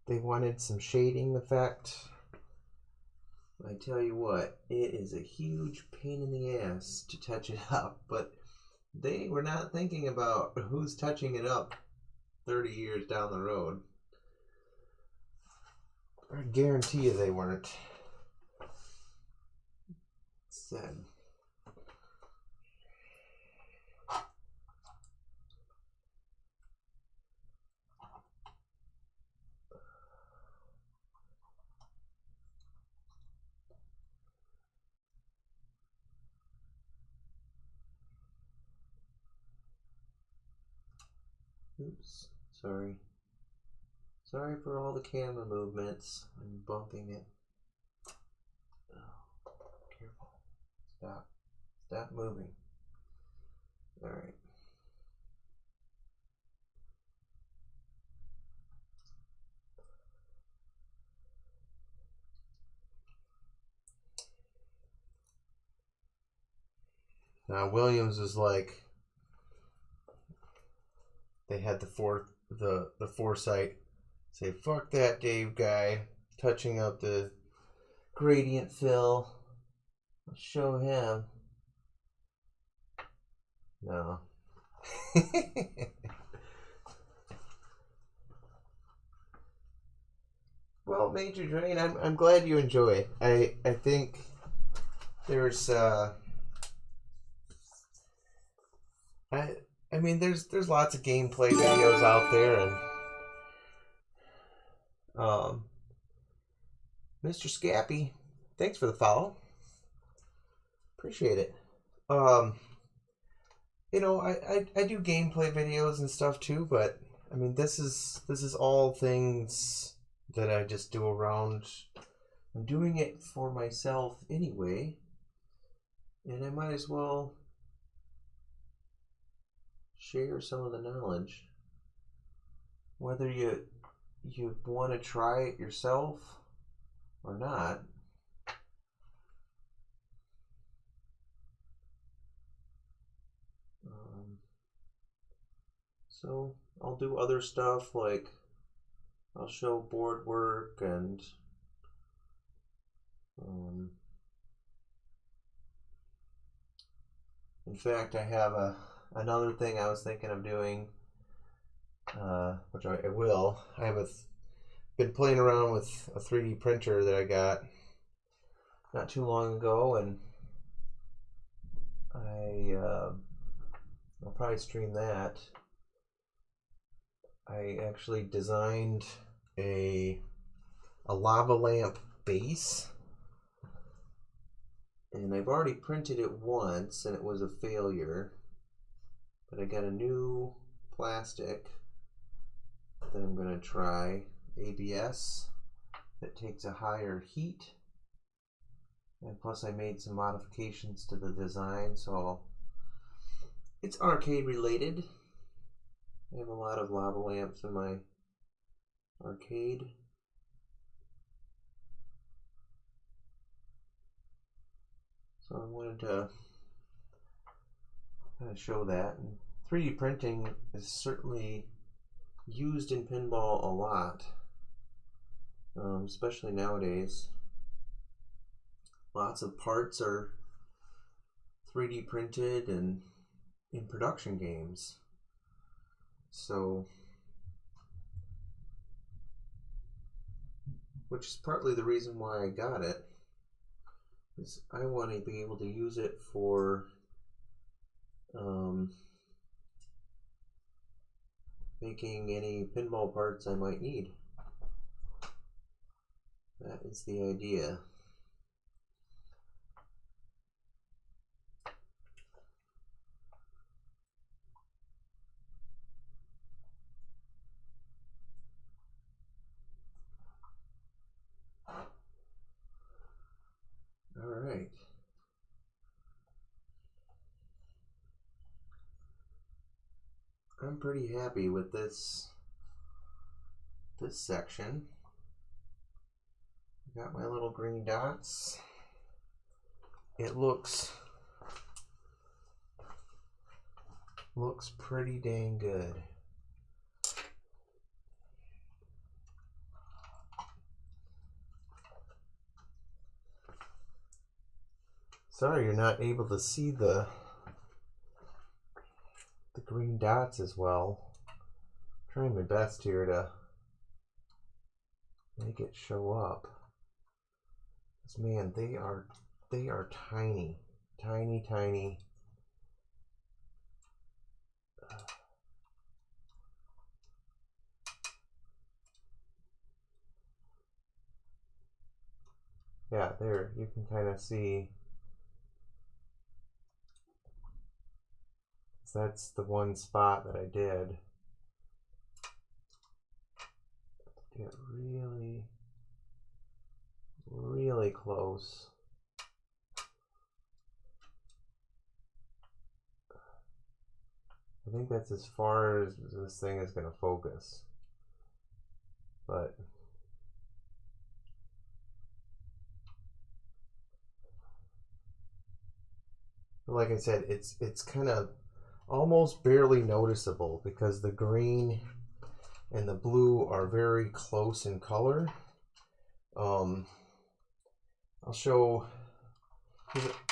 they wanted some shading effect. I tell you what, it is a huge pain in the ass to touch it up, but they were not thinking about who's touching it up 30 years down the road. I guarantee you they weren't. Sad. Oops, sorry. Sorry for all the camera movements and bumping it. Oh, careful. Stop. Stop moving. Alright. Now Williams is like, they had the foresight say, fuck that Dave guy touching up the gradient fill. I'll show him. No. Major Drain. I'm glad you enjoy. I think there's I mean there's lots of gameplay videos out there, and Mr. Scappy, thanks for the follow. Appreciate it. You know, I do gameplay videos and stuff too, but I mean this is all things that I just do around. I'm doing it for myself anyway, and I might as well share some of the knowledge. Whether you want to try it yourself or not. So I'll do other stuff, like I'll show board work, and in fact I have another thing I was thinking of doing, which I will. Been playing around with a 3D printer that I got not too long ago, and I'll probably stream that. I actually designed a lava lamp base, and I've already printed it once and it was a failure, but I got a new plastic that I'm going to try, ABS, that takes a higher heat, and plus I made some modifications to the design, so it's arcade related. I have a lot of lava lamps in my arcade. So I wanted to kind of show that. And 3D printing is certainly used in pinball a lot, especially nowadays. Lots of parts are 3D printed and in production games. So, which is partly the reason why I got it, is I want to be able to use it for making any pinball parts I might need. That is the idea. All right. I'm pretty happy with this section. Got my little green dots. It looks pretty dang good. Sorry you're not able to see the green dots as well. I'm trying my best here to make it show up. Because man, they are tiny. Tiny. Yeah, there, you can kind of see. So that's the one spot that I did. Get really close. I think that's as far as this thing is going to focus. But like I said, it's kind of almost barely noticeable because the green and the blue are very close in color. I'll show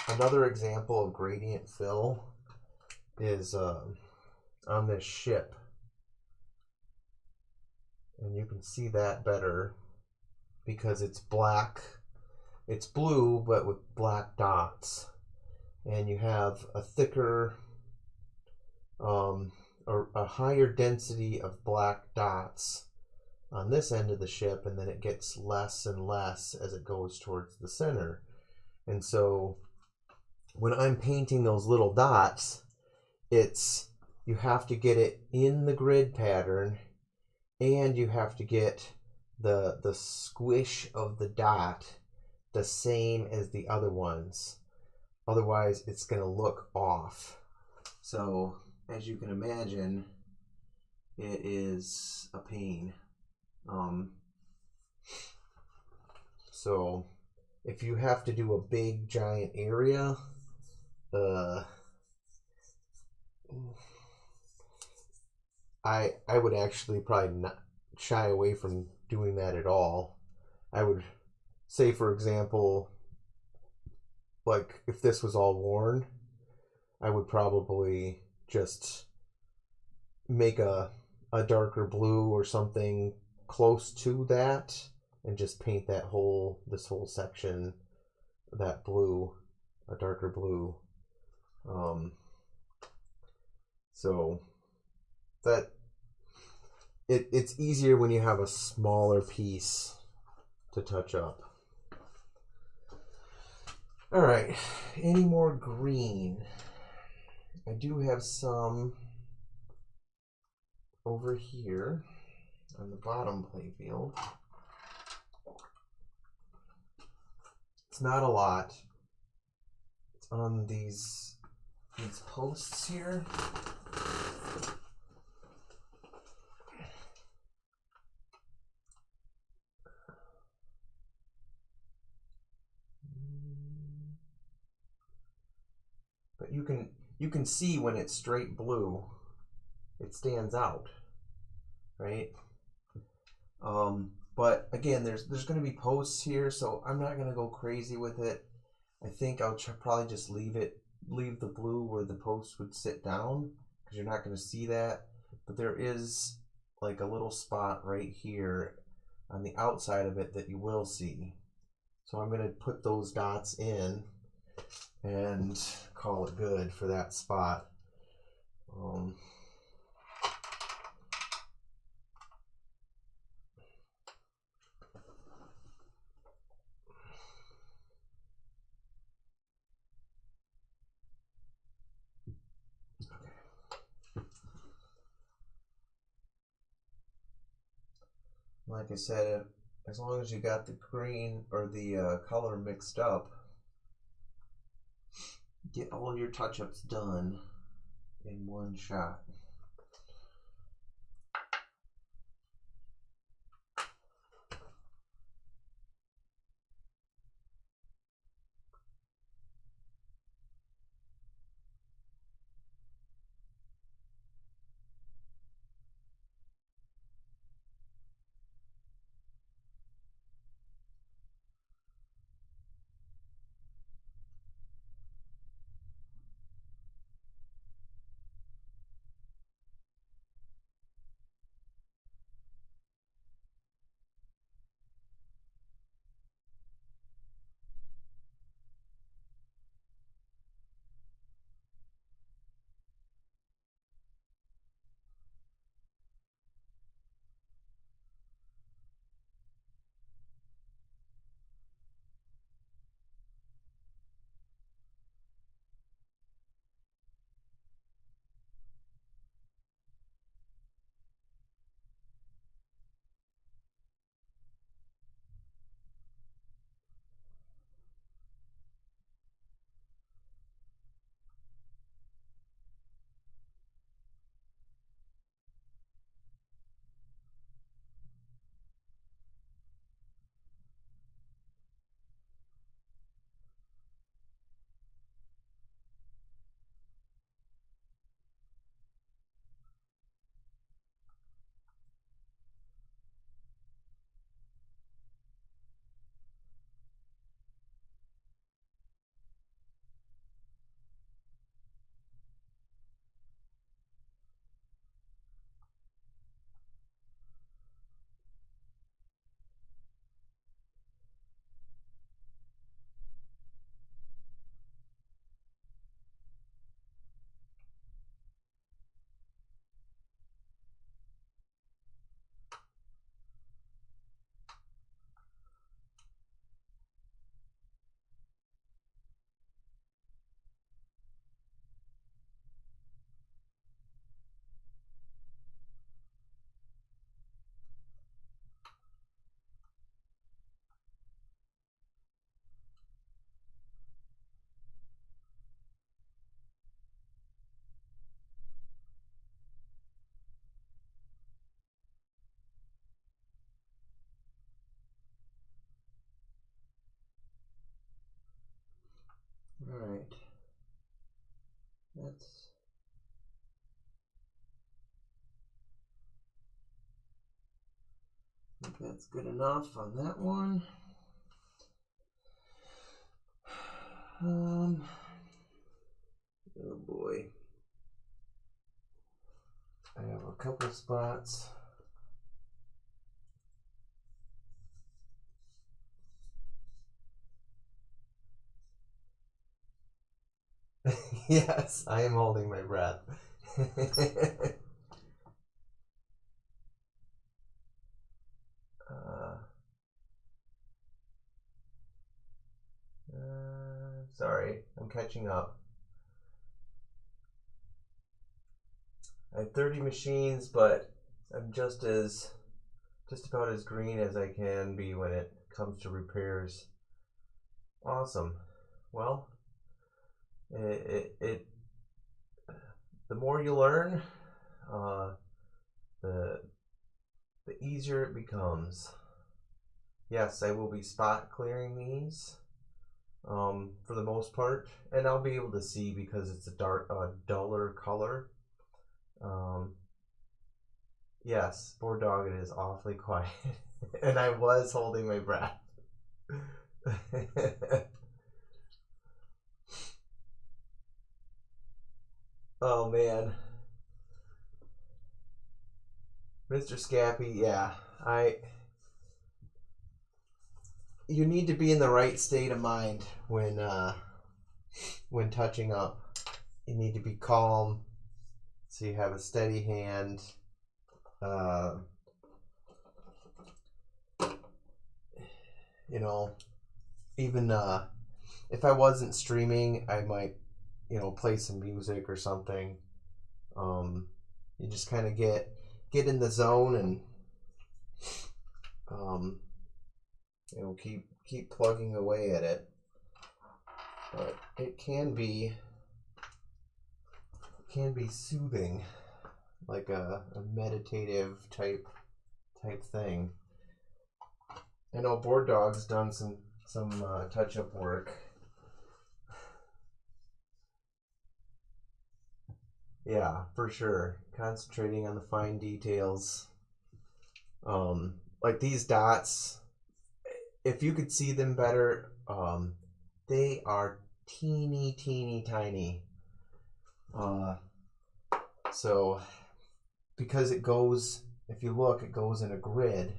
another example of gradient fill is on this ship, and you can see that better. because it's black. It's blue, but with black dots. And you have a thicker, or a higher density of black dots on this end of the ship, and then it gets less and less as it goes towards the center. And so when I'm painting those little dots, it's you have to get it in the grid pattern, and you have to get the squish of the dot the same as the other ones. Otherwise, it's going to look off. So, as you can imagine, it is a pain. So, if you have to do a big giant area, I would actually probably not shy away from doing that at all. I would say, for example, like if this was all worn, I would probably just make a darker blue or something close to that and just paint this whole section that blue, a darker blue. So that it's easier when you have a smaller piece to touch up. All right, any more green? I do have some over here on the bottom playfield. It's not a lot. It's on these posts here. But you can see when it's straight blue, it stands out, right? But again, there's going to be posts here, so I'm not going to go crazy with it. I think I'll probably just leave the blue where the post would sit down, because you're not going to see that. But there is like a little spot right here on the outside of it that you will see. So I'm going to put those dots in and call it good for that spot. Like I said, as long as you got the green or the color mixed up, get all your touch-ups done in one shot. that's good enough on that one. Oh boy. I have a couple spots. Yes, I am holding my breath. Sorry, I'm catching up. I have 30 machines, but I'm just about as green as I can be when it comes to repairs. Awesome. Well, it the more you learn, the easier it becomes. Yes, I will be spot clearing these for the most part, and I'll be able to see because it's a duller color. Yes, Board Dog, it is awfully quiet, and I was holding my breath. Oh man, Mr. Scappy, yeah, you need to be in the right state of mind when touching up. You need to be calm, so you have a steady hand. You know, even if I wasn't streaming, I might, play some music or something. You just kind of get in the zone and um, keep plugging away at it. But it can be soothing, like a meditative type thing. I know Board Dog's done some touch-up work. Yeah, for sure. Concentrating on the fine details. Like these dots, if you could see them better, they are teeny tiny. So because it goes, if you look, it goes in a grid,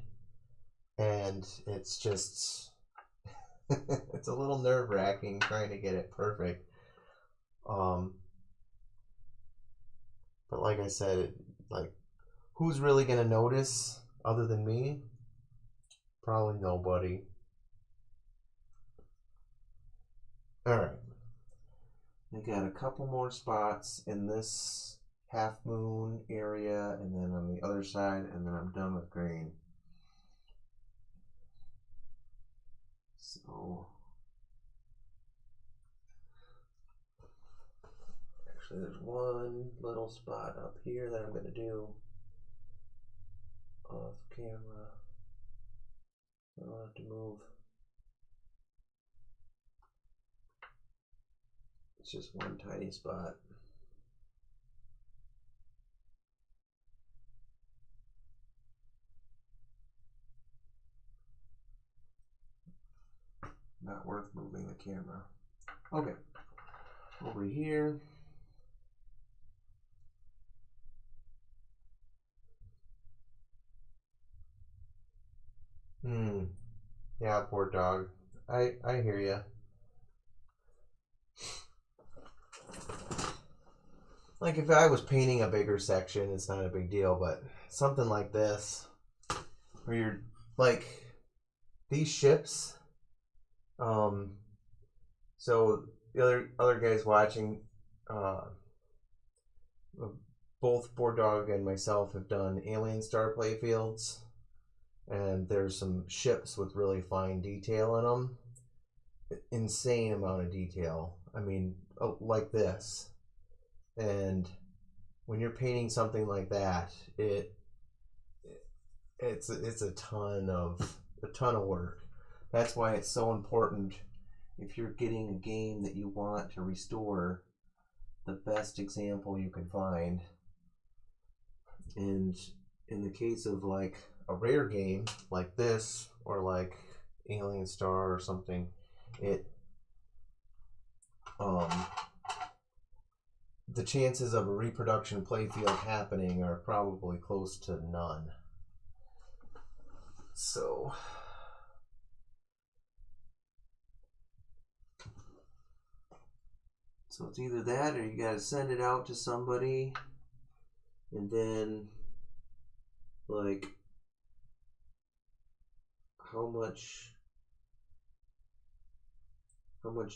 and it's just it's a little nerve-wracking trying to get it perfect. But like I said, like, who's really gonna notice other than me? Probably nobody. All right, I got a couple more spots in this half moon area, and then on the other side, and then I'm done with green. So actually, there's one little spot up here that I'm gonna do off camera. I don't have to move. It's just one tiny spot. Not worth moving the camera. Okay. Over here. Yeah, Board Dog. I hear you. Like if I was painting a bigger section, it's not a big deal, but something like this, where you're like these ships. So the other guys watching, both Board Dog and myself have done Alien Star playfields, and there's some ships with really fine detail in them. Insane amount of detail. I mean, like this. And when you're painting something like that, it's a ton of work. That's why it's so important, if you're getting a game that you want to restore, the best example you can find. And in the case of like a rare game like this or like Alien Star or something, it the chances of a reproduction playfield happening are probably close to none. So it's either that or you gotta send it out to somebody and then like how much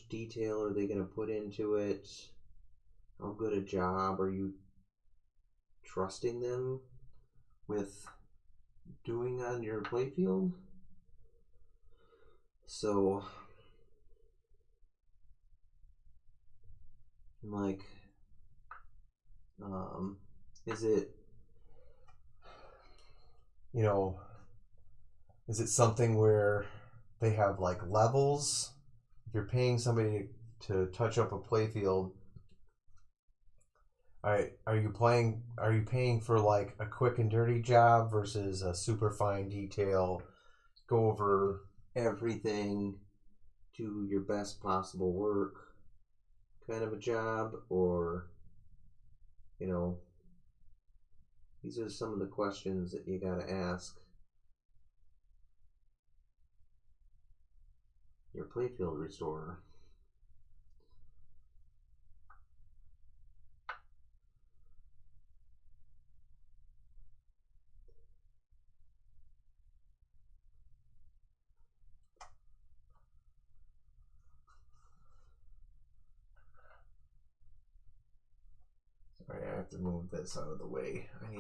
detail are they gonna put into it? How good a job are you trusting them with doing on your playfield? So like is it is it something where they have like levels? If you're paying somebody to touch up a playfield, are you paying for like a quick and dirty job versus a super fine detail, go over everything, do your best possible work kind of a job? Or these are some of the questions that you got to ask your playfield restorer. Sorry, I have to move this out of the way. I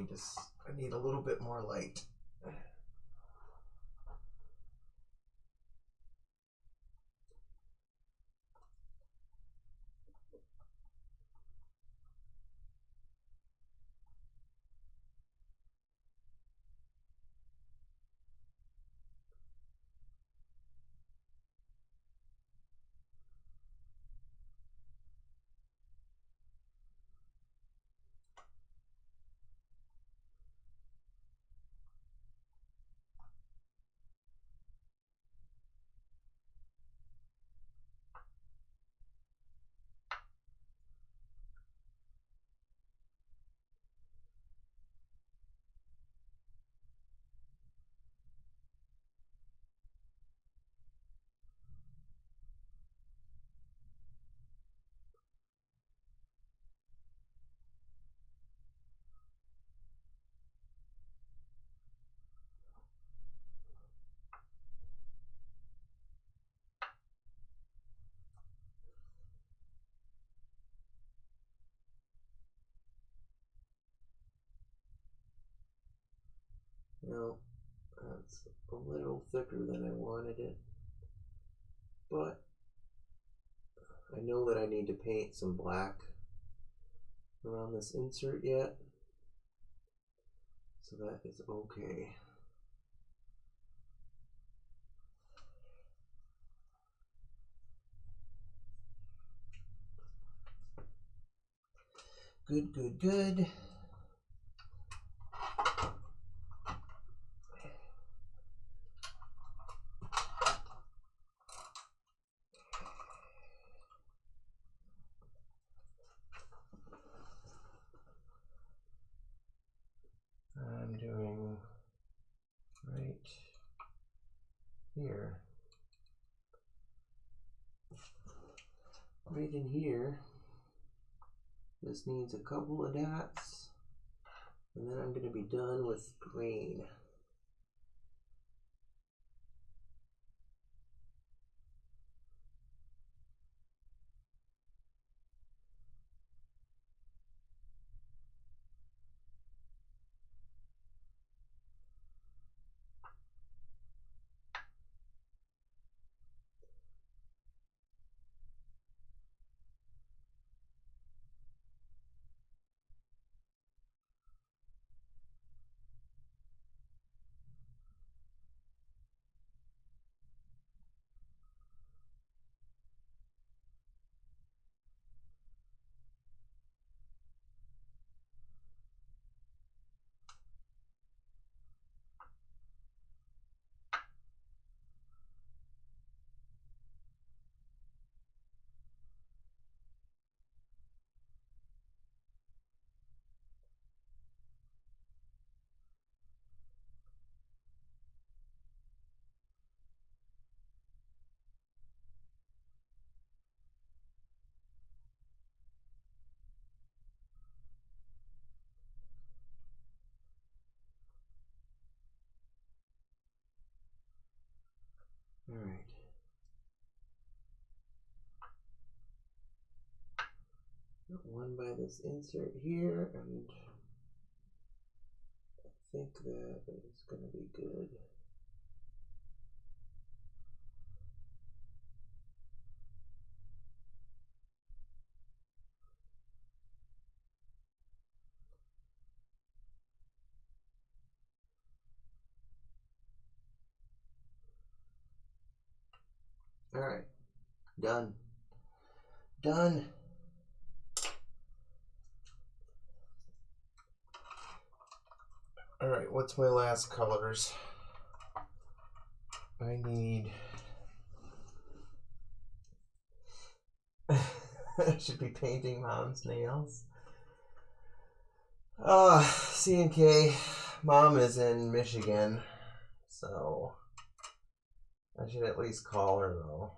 need a little bit more light. Well, that's a little thicker than I wanted it, but I know that I need to paint some black around this insert yet, so that is okay. Good, good, good. I'm doing right here. Right in here. This needs a couple of dots, and then I'm going to be done with green. All right. Got one by this insert here, and I think that is going to be good. All right, done. Done. All right, what's my last colors? I need. I should be painting Mom's nails. C&K. Mom is in Michigan, so I should at least call her though.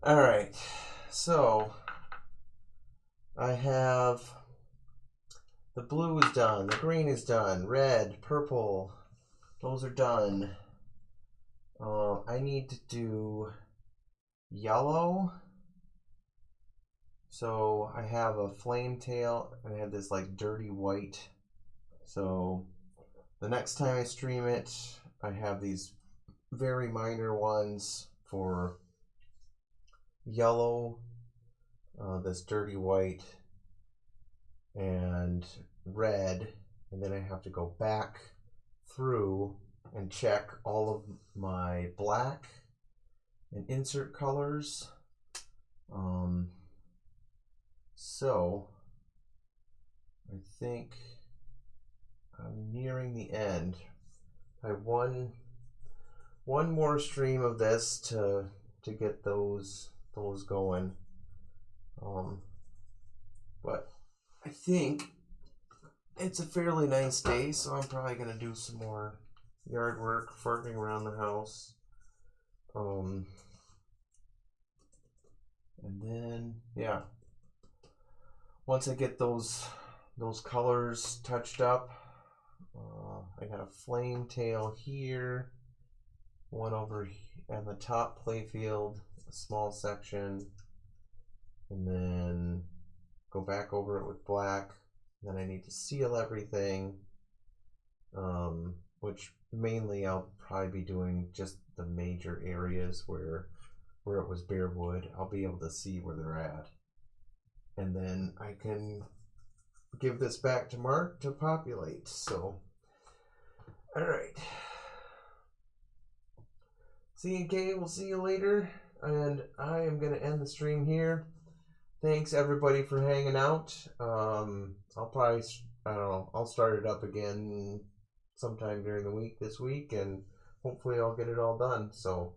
All right, so I have the blue is done, the green is done, red, purple, those are done. I need to do yellow. So I have a flame tail and I have this like dirty white. So the next time I stream it, I have these very minor ones for yellow, this dirty white, and red. And then I have to go back through and check all of my black and insert colors. So I think I'm nearing the end. I have one more stream of this to get those going. But I think it's a fairly nice day, so I'm probably gonna do some more yard work, farting around the house. And then yeah, once I get those colors touched up, I got a flame tail here, one over at the top playfield, a small section, and then go back over it with black. Then I need to seal everything, which mainly I'll probably be doing just the major areas where it was bare wood. I'll be able to see where they're at, and then I can give this back to Mark to populate. So, all right. C&K, we'll see you later, and I am going to end the stream here. Thanks everybody for hanging out. I'll probably, I don't know, I'll start it up again sometime during the week this week, and hopefully I'll get it all done. So,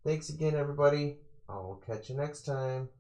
thanks again, everybody. I'll catch you next time.